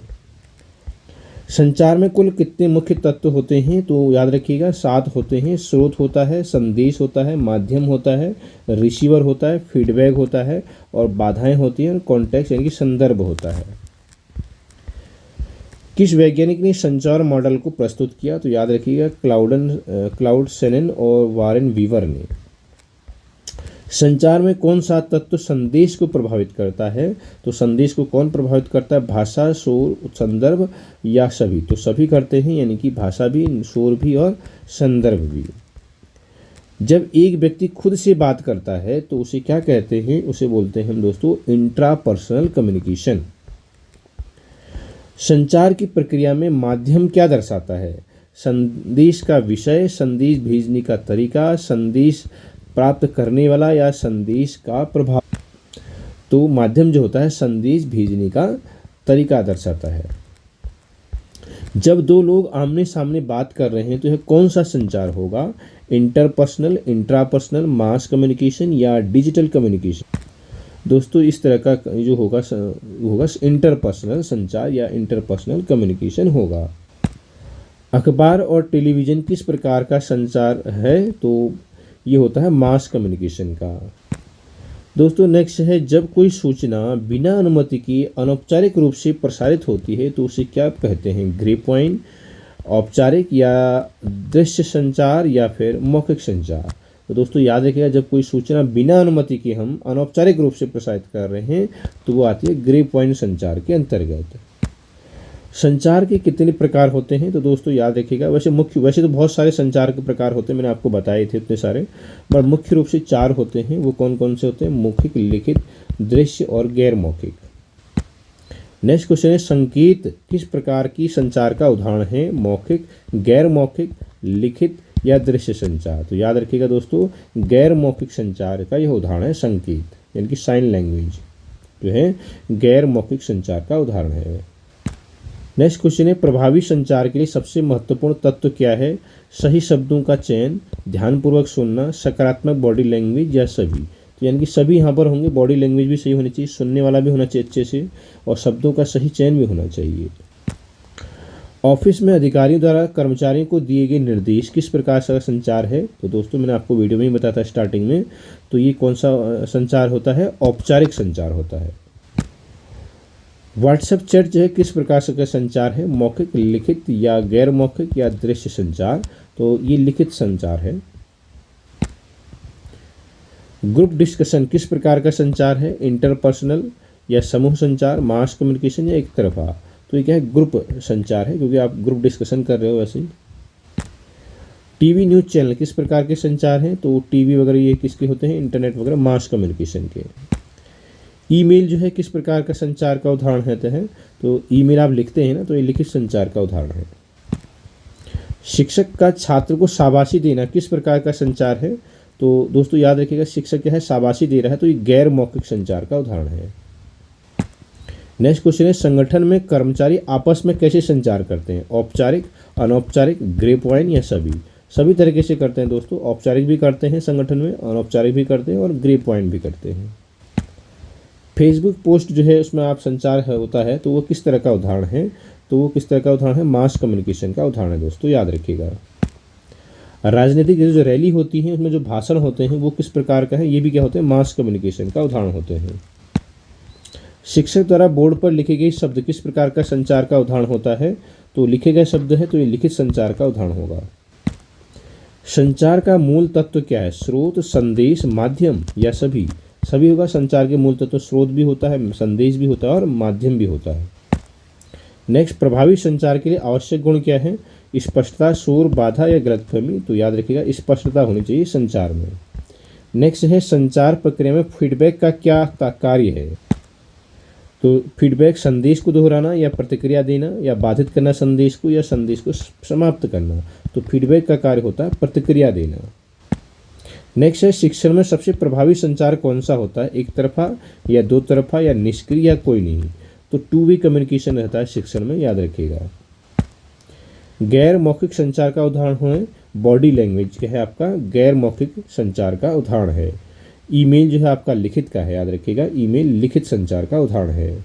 संचार में कुल कितने मुख्य तत्व होते हैं? तो याद रखिएगा 7 होते हैं। स्रोत होता है, संदेश होता है, माध्यम होता है, रिसीवर होता है, फीडबैक होता है और बाधाएं होती हैं, और कॉन्टेक्स्ट यानी कि संदर्भ होता है। किस वैज्ञानिक ने संचार मॉडल को प्रस्तुत किया? तो याद रखिएगा क्लाउड-सेनेन और वारेन वीवर ने। संचार में कौन सा तत्व संदेश को प्रभावित करता है? तो संदेश को कौन प्रभावित करता है? भाषा, शोर, संदर्भ या सभी? तो सभी करते हैं, यानी कि भाषा भी, शोर भी और संदर्भ भी। जब एक व्यक्ति खुद से बात करता है तो उसे क्या कहते हैं? उसे बोलते हैं हम दोस्तों इंट्रापर्सनल कम्युनिकेशन। संचार की प्रक्रिया में माध्यम क्या दर्शाता है? संदेश का विषय, संदेश भेजने का तरीका, संदेश प्राप्त करने वाला या संदेश का प्रभाव? तो माध्यम जो होता है संदेश भेजने का तरीका दर्शाता है। जब दो लोग आमने सामने बात कर रहे हैं तो यह कौन सा संचार होगा? इंटरपर्सनल, इंट्रापर्सनल, मास कम्युनिकेशन या डिजिटल कम्युनिकेशन? दोस्तों इस तरह का जो होगा इंटरपर्सनल संचार या इंटरपर्सनल कम्युनिकेशन होगा। अखबार और टेलीविज़न किस प्रकार का संचार है? तो ये होता है मास कम्युनिकेशन का। दोस्तों नेक्स्ट है, जब कोई सूचना बिना अनुमति की अनौपचारिक रूप से प्रसारित होती है तो उसे क्या कहते हैं? ग्रे पॉइंट, औपचारिक या दृश्य संचार या फिर मौखिक संचार। तो दोस्तों याद रखिएगा, जब कोई सूचना बिना अनुमति के हम अनौपचारिक रूप से प्रसारित कर रहे हैं तो वो आती है ग्रे पॉइंट संचार के अंतर्गत। संचार के कितने प्रकार होते हैं? तो दोस्तों याद रखिएगा, वैसे तो बहुत सारे संचार के प्रकार होते हैं, मैंने आपको बताए थे इतने सारे, पर मुख्य रूप से 4 होते हैं। वो कौन कौन से होते हैं? मौखिक, लिखित, दृश्य और गैर मौखिक। नेक्स्ट क्वेश्चन है, संकेत किस प्रकार की संचार का उदाहरण है? मौखिक, गैर मौखिक, लिखित या दृश्य संचार। तो याद रखिएगा दोस्तों, गैर मौखिक संचार का यह उदाहरण है संकेत, यानी कि साइन लैंग्वेज जो है गैर मौखिक संचार का उदाहरण है। नेक्स्ट क्वेश्चन है, प्रभावी संचार के लिए सबसे महत्वपूर्ण तत्व क्या है? सही शब्दों का चयन, ध्यानपूर्वक सुनना, सकारात्मक बॉडी लैंग्वेज या सभी। तो यानी कि सभी यहाँ पर होंगे, बॉडी लैंग्वेज भी सही होनी चाहिए, सुनने वाला भी होना चाहिए अच्छे से, और शब्दों का सही चयन भी होना चाहिए। ऑफिस में अधिकारियों द्वारा कर्मचारियों को दिए गए निर्देश किस प्रकार का संचार है? तो दोस्तों मैंने आपको वीडियो में ही बताया था स्टार्टिंग में, तो ये कौन सा संचार होता है? औपचारिक संचार होता है। व्हाट्सएप चैट जो है किस प्रकार से का संचार है? मौखिक, लिखित या गैर मौखिक या दृश्य संचार। तो ये लिखित संचार है। ग्रुप डिस्कशन किस प्रकार का संचार है? इंटरपर्सनल या समूह संचार, मास कम्युनिकेशन या एक तरफा। तो ये क्या है? ग्रुप संचार है, क्योंकि आप ग्रुप डिस्कशन कर रहे हो वैसे ही। टीवी न्यूज़ चैनल किस प्रकार के संचार हैं? तो टीवी वगैरह ये किसके होते हैं? इंटरनेट वगैरह, मास कम्युनिकेशन के। ईमेल जो है किस प्रकार का संचार का उदाहरण होता है? तो ईमेल आप लिखते हैं ना, तो ये लिखित संचार का उदाहरण है। शिक्षक का छात्र को शाबाशी देना किस प्रकार का संचार है? तो दोस्तों याद रखिएगा, शिक्षक क्या है? शाबाशी दे रहा है, तो ये गैर मौखिक संचार का उदाहरण है। नेक्स्ट क्वेश्चन है, संगठन में कर्मचारी आपस में कैसे संचार करते हैं? औपचारिक, अनौपचारिक, ग्रे पॉइंट या सभी। सभी तरीके से करते हैं दोस्तों, औपचारिक भी करते हैं संगठन में, अनौपचारिक भी करते हैं और ग्रे पॉइंट भी करते हैं। फेसबुक पोस्ट जो है उसमें आप संचार होता है, तो वो किस तरह का उदाहरण है? तो वो किस तरह का उदाहरण है? मास कम्युनिकेशन का उदाहरण है दोस्तों, याद रखिएगा। राजनीतिक जो रैली होती है उसमें जो भाषण होते हैं वो किस प्रकार का है? ये भी क्या होते हैं? मास कम्युनिकेशन का उदाहरण होते हैं। शिक्षक द्वारा बोर्ड पर लिखे गए शब्द किस प्रकार का संचार का उदाहरण होता है? तो लिखे गए शब्द है, तो ये लिखित संचार का उदाहरण होगा। संचार का मूल तत्व क्या है? स्रोत, संदेश, माध्यम या सभी। सभी होगा संचार के मूल तत्व, स्रोत भी होता है, संदेश भी होता है और माध्यम भी होता है। नेक्स्ट, प्रभावी संचार के लिए आवश्यक गुण क्या है? स्पष्टता, शोर, बाधा या गलतफहमी। तो याद रखिएगा, स्पष्टता होनी चाहिए संचार में। नेक्स्ट है, संचार प्रक्रिया में फीडबैक का क्या कार्य है? तो फीडबैक संदेश को दोहराना या प्रतिक्रिया देना या बाधित करना संदेश को या संदेश को समाप्त करना। तो फीडबैक का कार्य होता है प्रतिक्रिया देना। नेक्स्ट है, शिक्षण में सबसे प्रभावी संचार कौन सा होता है? एक तरफा या दो तरफा या निष्क्रिय या कोई नहीं। तो 2 वे कम्युनिकेशन रहता है शिक्षण में, याद रखिएगा। गैर मौखिक संचार का उदाहरण है बॉडी लैंग्वेज, क्या है आपका? गैर मौखिक संचार का उदाहरण है। ईमेल जो है आपका लिखित का है, याद रखिएगा, ईमेल लिखित संचार का उदाहरण है।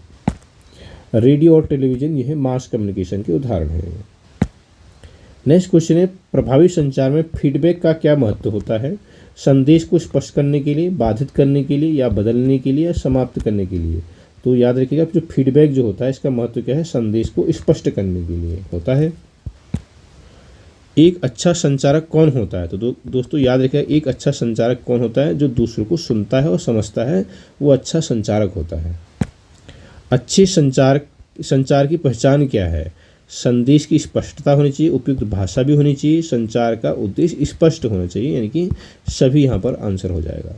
रेडियो और टेलीविज़न यह मास कम्युनिकेशन के उदाहरण है। नेक्स्ट क्वेश्चन है, प्रभावी संचार में फीडबैक का क्या महत्व होता है? संदेश को स्पष्ट करने के लिए, बाधित करने के लिए या बदलने के लिए या समाप्त करने के लिए। तो याद रखिएगा, जो फीडबैक जो होता है इसका महत्व क्या है? संदेश को स्पष्ट करने के लिए होता है। एक अच्छा संचारक कौन होता है? तो दोस्तों याद रखिएगा, एक अच्छा संचारक कौन होता है? जो दूसरों को सुनता है और समझता है, वो अच्छा संचारक होता है। अच्छे संचार की पहचान क्या है? संदेश की स्पष्टता होनी चाहिए, उपयुक्त भाषा भी होनी चाहिए, संचार का उद्देश्य स्पष्ट होना चाहिए, यानी कि सभी यहाँ पर आंसर हो जाएगा।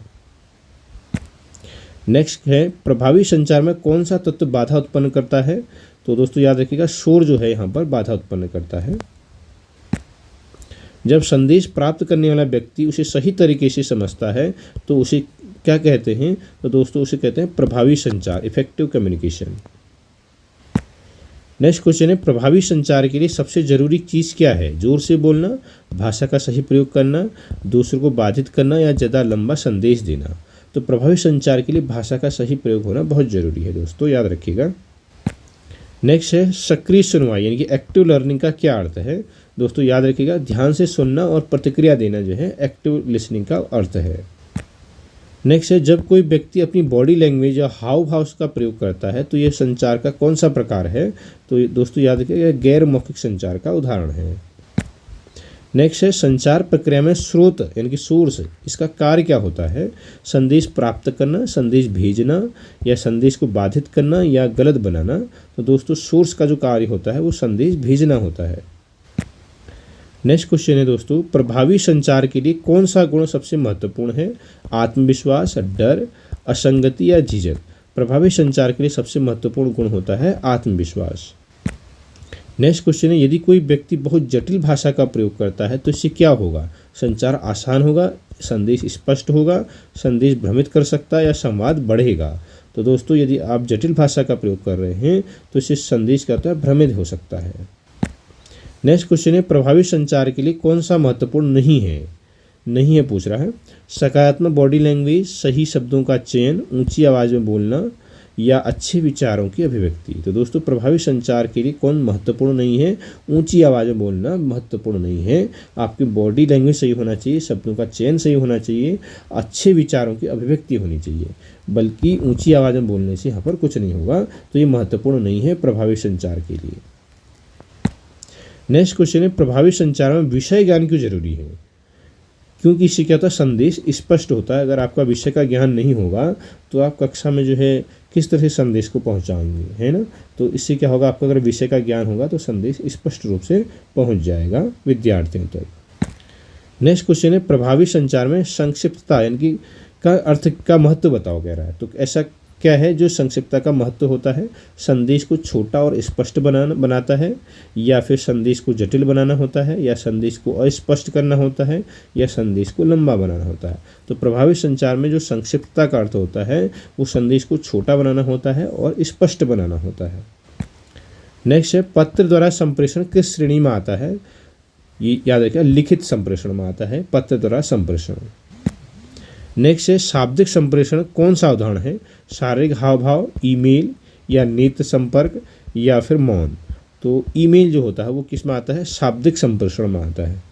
नेक्स्ट है, प्रभावी संचार में कौन सा तत्व बाधा उत्पन्न करता है? तो दोस्तों याद रखिएगा, शोर जो है यहाँ पर बाधा उत्पन्न करता है। जब संदेश प्राप्त करने वाला व्यक्ति उसे सही तरीके से समझता है तो उसे क्या कहते हैं? तो दोस्तों उसे कहते हैं प्रभावी संचार, इफेक्टिव कम्युनिकेशन। नेक्स्ट क्वेश्चन है, प्रभावी संचार के लिए सबसे जरूरी चीज़ क्या है? जोर से बोलना, भाषा का सही प्रयोग करना, दूसरों को बाधित करना या ज़्यादा लंबा संदेश देना। तो प्रभावी संचार के लिए भाषा का सही प्रयोग होना बहुत ज़रूरी है दोस्तों, याद रखिएगा। नेक्स्ट है, सक्रिय सुनवाई यानी कि एक्टिव लर्निंग का क्या अर्थ है? दोस्तों याद रखिएगा, ध्यान से सुनना और प्रतिक्रिया देना जो है एक्टिव लिसनिंग का अर्थ है। नेक्स्ट है, जब कोई व्यक्ति अपनी बॉडी लैंग्वेज या हाव भाव का प्रयोग करता है तो ये संचार का कौन सा प्रकार है? तो दोस्तों याद रखिएगा, गैर मौखिक संचार का उदाहरण है। नेक्स्ट है, संचार प्रक्रिया में स्रोत यानी कि सोर्स, इसका कार्य क्या होता है? संदेश प्राप्त करना, संदेश भेजना, या संदेश को बाधित करना या गलत बनाना। तो दोस्तों सोर्स का जो कार्य होता है वो संदेश भेजना होता है। नेक्स्ट क्वेश्चन है दोस्तों, प्रभावी संचार के लिए कौन सा गुण सबसे महत्वपूर्ण है? आत्मविश्वास, डर, असंगति या झिझक। प्रभावी संचार के लिए सबसे महत्वपूर्ण गुण होता है आत्मविश्वास। नेक्स्ट क्वेश्चन है, यदि कोई व्यक्ति बहुत जटिल भाषा का प्रयोग करता है तो इससे क्या होगा? संचार आसान होगा, संदेश स्पष्ट होगा, संदेश भ्रमित कर सकता है या संवाद बढ़ेगा। तो दोस्तों यदि आप जटिल भाषा का प्रयोग कर रहे हैं तो इससे संदेश क्या होता है? भ्रमित हो सकता है। नेक्स्ट क्वेश्चन है, प्रभावी संचार के लिए कौन सा महत्वपूर्ण नहीं है पूछ रहा है। सकारात्मक बॉडी लैंग्वेज, सही शब्दों का चयन, ऊंची आवाज़ में बोलना या अच्छे विचारों की अभिव्यक्ति। तो दोस्तों प्रभावी संचार के लिए कौन महत्वपूर्ण नहीं है? ऊंची आवाज़ में बोलना महत्वपूर्ण नहीं है। आपकी बॉडी लैंग्वेज सही होना चाहिए, शब्दों का चयन सही होना चाहिए, अच्छे विचारों की अभिव्यक्ति होनी चाहिए, बल्कि ऊंची आवाज़ में बोलने से यहाँ पर कुछ नहीं होगा। तो ये महत्वपूर्ण नहीं है प्रभावी संचार के लिए। नेक्स्ट क्वेश्चन है, प्रभावी संचार में विषय ज्ञान क्यों जरूरी है? क्योंकि इससे क्या होता है? संदेश स्पष्ट होता है। अगर आपका विषय का ज्ञान नहीं होगा तो आप कक्षा में जो है किस तरह से संदेश को पहुंचाएंगे, है ना। तो इससे क्या होगा? आपका अगर विषय का ज्ञान होगा तो संदेश स्पष्ट रूप से पहुंच जाएगा विद्यार्थियों तक। नेक्स्ट क्वेश्चन है, प्रभावी संचार में संक्षिप्तता यानी कि का अर्थ का महत्व बताओ कह रहा है। तो ऐसा क्या है जो संक्षिप्तता का महत्व होता है? संदेश को छोटा और स्पष्ट बनाता है, या फिर संदेश को जटिल बनाना होता है, या संदेश को अस्पष्ट करना होता है, या संदेश को लंबा बनाना होता है। तो प्रभावी संचार में जो संक्षिप्तता का अर्थ होता है वो संदेश को छोटा बनाना होता है और स्पष्ट बनाना होता है। नेक्स्ट है, पत्र द्वारा संप्रेषण किस श्रेणी में आता है? ये याद रखिए, लिखित संप्रेषण में आता है पत्र द्वारा संप्रेषण। नेक्स्ट है, शाब्दिक संप्रेषण कौन सा उदाहरण है? शारीरिक हाव भाव, ईमेल, या नेत्र संपर्क, या फिर मौन। तो ईमेल जो होता है वो किस में आता है? शाब्दिक संप्रेषण में आता है।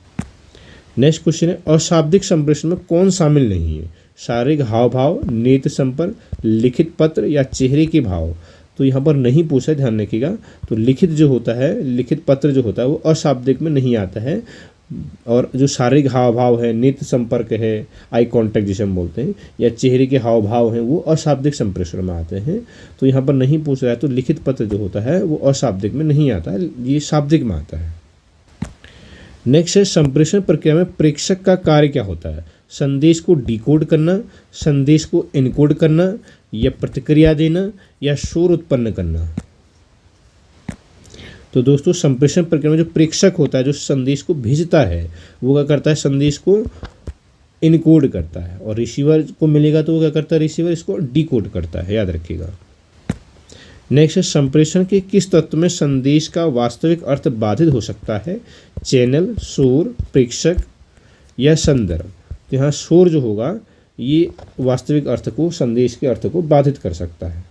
नेक्स्ट क्वेश्चन है, अशाब्दिक संप्रेषण में कौन शामिल नहीं है? शारीरिक हाव भाव, नेत्र संपर्क, लिखित पत्र, या चेहरे के भाव। तो यहाँ पर नहीं पूछा, ध्यान रखिएगा। तो लिखित जो होता है, लिखित पत्र जो होता है वो अशाब्दिक में नहीं आता है, और जो शारीरिक हाव भाव है, नेत्र संपर्क है, आई कांटेक्ट जिसे हम बोलते हैं, या चेहरे के हाव भाव हैं, वो अशाब्दिक संप्रेषण में आते हैं। तो यहाँ पर नहीं पूछ रहा है, तो लिखित पत्र जो होता है वो अशाब्दिक में नहीं आता है, ये शाब्दिक में आता है। नेक्स्ट है, संप्रेषण प्रक्रिया में प्रेषक का कार्य क्या होता है? संदेश को डिकोड करना, संदेश को इनकोड करना, या प्रतिक्रिया देना, या शोर उत्पन्न करना। तो दोस्तों संप्रेषण प्रक्रिया में जो प्रेषक होता है, जो संदेश को भेजता है, वो क्या करता है? संदेश को इनकोड करता है, और रिसीवर को मिलेगा तो वो क्या करता है? रिसीवर इसको डिकोड करता है, याद रखिएगा। नेक्स्ट है, संप्रेषण के किस तत्व में संदेश का वास्तविक अर्थ बाधित हो सकता है? चैनल, शोर, प्रेषक, या संदर्भ। तो यहाँ शोर जो होगा ये वास्तविक अर्थ को, संदेश के अर्थ को बाधित कर सकता है।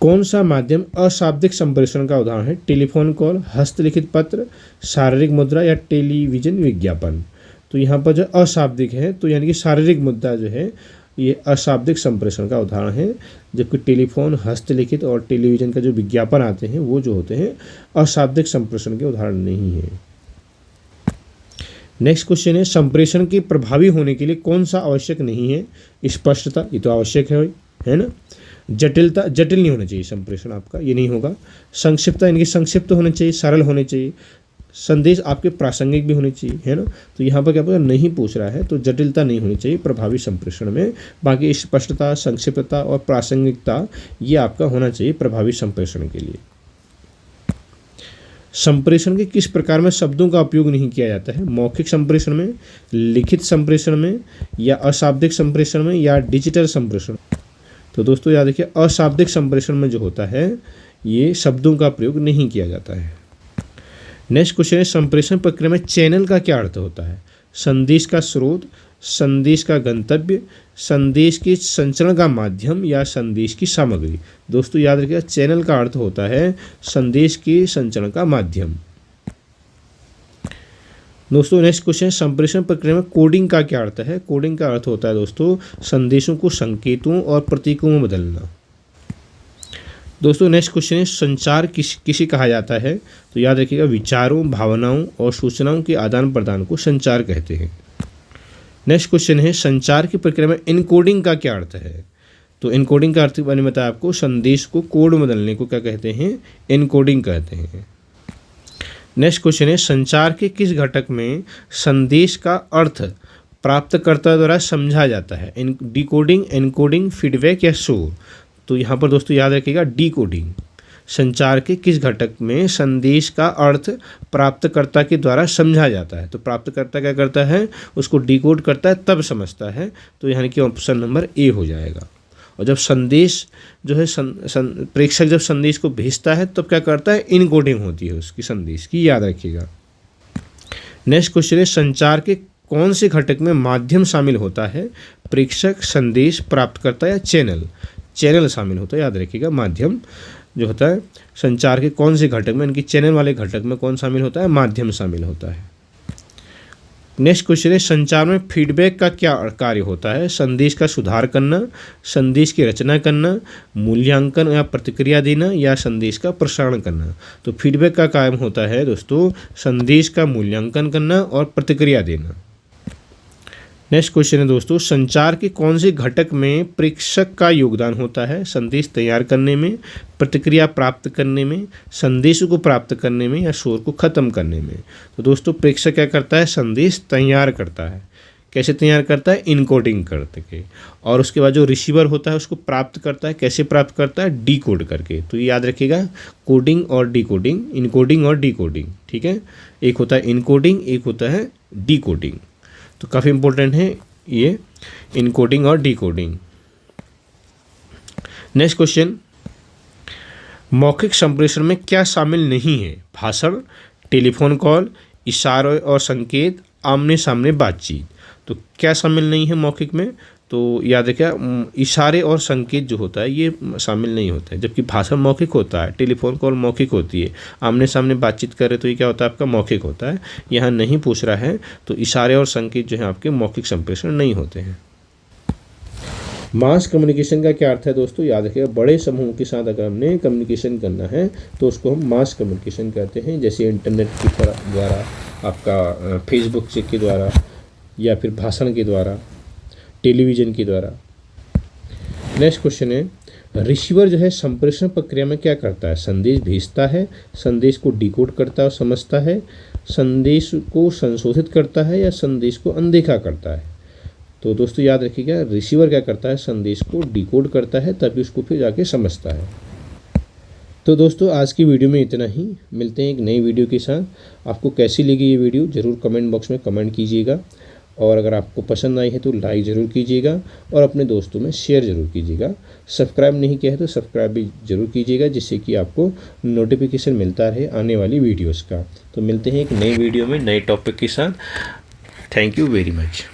कौन सा माध्यम अशाब्दिक संप्रेषण का उदाहरण है? टेलीफोन कॉल, हस्तलिखित पत्र, शारीरिक मुद्रा, या टेलीविजन विज्ञापन। तो यहाँ पर जो अशाब्दिक है तो यानी कि शारीरिक मुद्रा जो है ये अशाब्दिक संप्रेषण का उदाहरण है, जबकि टेलीफोन, हस्तलिखित और टेलीविजन का जो विज्ञापन आते हैं वो जो होते हैं अशाब्दिक संप्रेषण के उदाहरण नहीं है। नेक्स्ट क्वेश्चन है, संप्रेषण के प्रभावी होने के लिए कौन सा आवश्यक नहीं है? स्पष्टता, ये तो आवश्यक है ना। जटिलता, जटिल नहीं होना चाहिए संप्रेषण आपका, ये नहीं होगा। संक्षिप्तता, इनके संक्षिप्त होने चाहिए, सरल होने चाहिए। संदेश आपके प्रासंगिक भी होने चाहिए, है ना। तो यहाँ पर क्या पूछा? नहीं पूछ रहा है, तो जटिलता नहीं होनी चाहिए प्रभावी संप्रेषण में। बाकी स्पष्टता, संक्षिप्तता और प्रासंगिकता ये आपका होना चाहिए प्रभावी संप्रेषण के लिए। संप्रेषण के किस प्रकार में शब्दों का उपयोग नहीं किया जाता है? मौखिक संप्रेषण में, लिखित संप्रेषण में, या अशाब्दिक संप्रेषण में, या डिजिटल संप्रेषण। तो दोस्तों याद रखिए, अशाब्दिक संप्रेषण में जो होता है ये शब्दों का प्रयोग नहीं किया जाता है। नेक्स्ट क्वेश्चन है, संप्रेषण प्रक्रिया में चैनल का क्या अर्थ होता है? संदेश का स्रोत, संदेश का गंतव्य, संदेश के संचरण का माध्यम, या संदेश की सामग्री। दोस्तों याद रखिएगा, चैनल का अर्थ होता है संदेश के संचरण का माध्यम। दोस्तों नेक्स्ट क्वेश्चन, संप्रेषण प्रक्रिया में कोडिंग का क्या अर्थ है। कोडिंग का अर्थ होता है दोस्तों संदेशों को संकेतों और प्रतीकों में बदलना। दोस्तों नेक्स्ट क्वेश्चन है, संचार किसे कहा जाता है। तो याद रखिएगा, विचारों, भावनाओं और सूचनाओं के आदान प्रदान को संचार कहते हैं। नेक्स्ट क्वेश्चन है, संचार की प्रक्रिया में इनकोडिंग का क्या अर्थ है। तो इनकोडिंग का अर्थ मैंने बताया आपको, संदेश को कोड में बदलने को क्या कहते हैं, इनकोडिंग कहते हैं। नेक्स्ट क्वेश्चन है, संचार के किस घटक में संदेश का अर्थ प्राप्तकर्ता द्वारा समझा जाता है। डिकोडिंग, एनकोडिंग, फीडबैक या शोर। तो यहाँ पर दोस्तों याद रखिएगा, डिकोडिंग। संचार के किस घटक में संदेश का अर्थ प्राप्तकर्ता के द्वारा समझा जाता है। तो प्राप्तकर्ता क्या करता है, उसको डिकोड करता है, तब समझता है। तो यानी कि ऑप्शन नंबर ए हो जाएगा। और जब संदेश जो है प्रेषक जब संदेश को भेजता है तब क्या करता है, इनकोडिंग होती है उसकी संदेश की, याद रखिएगा। नेक्स्ट क्वेश्चन है, संचार के कौन से घटक में माध्यम शामिल होता है। प्रेषक, संदेश, प्राप्तकर्ता या चैनल। चैनल शामिल होता है, याद रखिएगा। माध्यम जो होता है संचार के कौन से घटक में, इनकी चैनल वाले घटक में कौन शामिल होता है, माध्यम शामिल होता है। नेक्स्ट क्वेश्चन है, संचार में फीडबैक का क्या कार्य होता है। संदेश का सुधार करना, संदेश की रचना करना, मूल्यांकन या प्रतिक्रिया देना या संदेश का प्रसारण करना। तो फीडबैक का काम होता है दोस्तों संदेश का मूल्यांकन करना और प्रतिक्रिया देना। नेक्स्ट क्वेश्चन है दोस्तों, संचार के कौन से घटक में प्रेषक का योगदान होता है। संदेश तैयार करने में, प्रतिक्रिया प्राप्त करने में, संदेश को प्राप्त करने में या शोर को ख़त्म करने में। तो दोस्तों प्रेषक क्या करता है, संदेश तैयार करता है। कैसे तैयार करता है, इनकोडिंग करके। और उसके बाद जो रिसीवर होता है उसको प्राप्त करता है। कैसे प्राप्त करता है, डिकोड करके। तो ये याद रखिएगा, कोडिंग और डिकोडिंग, इनकोडिंग और डिकोडिंग, ठीक है। एक होता है इनकोडिंग, एक होता है डिकोडिंग। तो काफ़ी इंपॉर्टेंट है ये इनकोडिंग और डिकोडिंग। नेक्स्ट क्वेश्चन, मौखिक संप्रेषण में क्या शामिल नहीं है। भाषण, टेलीफोन कॉल, इशारे और संकेत, आमने सामने बातचीत। तो क्या शामिल नहीं है मौखिक में। तो याद रखिए, इशारे और संकेत जो होता है ये शामिल नहीं होता है। जबकि भाषण मौखिक होता है, टेलीफोन कॉल मौखिक होती है, आमने सामने बातचीत कर रहे तो ये क्या होता है, आपका मौखिक होता है। यहाँ नहीं पूछ रहा है, तो इशारे और संकेत जो है आपके मौखिक संप्रेषण नहीं होते हैं। मास कम्युनिकेशन का क्या अर्थ है दोस्तों, याद रखिएगा, बड़े समूह के साथ अगर हमने कम्युनिकेशन करना है तो उसको हम मास कम्युनिकेशन कहते हैं। जैसे इंटरनेट के द्वारा, आपका फेसबुक के द्वारा, या फिर भाषण के द्वारा, टेलीविज़न के द्वारा। नेक्स्ट क्वेश्चन है, रिसीवर जो है संप्रेषण प्रक्रिया में क्या करता है। संदेश भेजता है, संदेश को डिकोड करता है और समझता है, संदेश को संशोधित करता है या संदेश को अनदेखा करता है। तो दोस्तों याद रखिएगा, रिसीवर क्या करता है, संदेश को डिकोड करता है, तभी उसको फिर जाके समझता है। तो दोस्तों आज की वीडियो में इतना ही। मिलते हैं एक नई वीडियो के साथ। आपको कैसी लगी ये वीडियो ज़रूर कमेंट बॉक्स में कमेंट कीजिएगा। और अगर आपको पसंद आई है तो लाइक ज़रूर कीजिएगा और अपने दोस्तों में शेयर ज़रूर कीजिएगा। सब्सक्राइब नहीं किया है तो सब्सक्राइब भी ज़रूर कीजिएगा, जिससे कि आपको नोटिफिकेशन मिलता रहे आने वाली वीडियोस का। तो मिलते हैं एक नई वीडियो में नए टॉपिक के साथ। Thank you very much.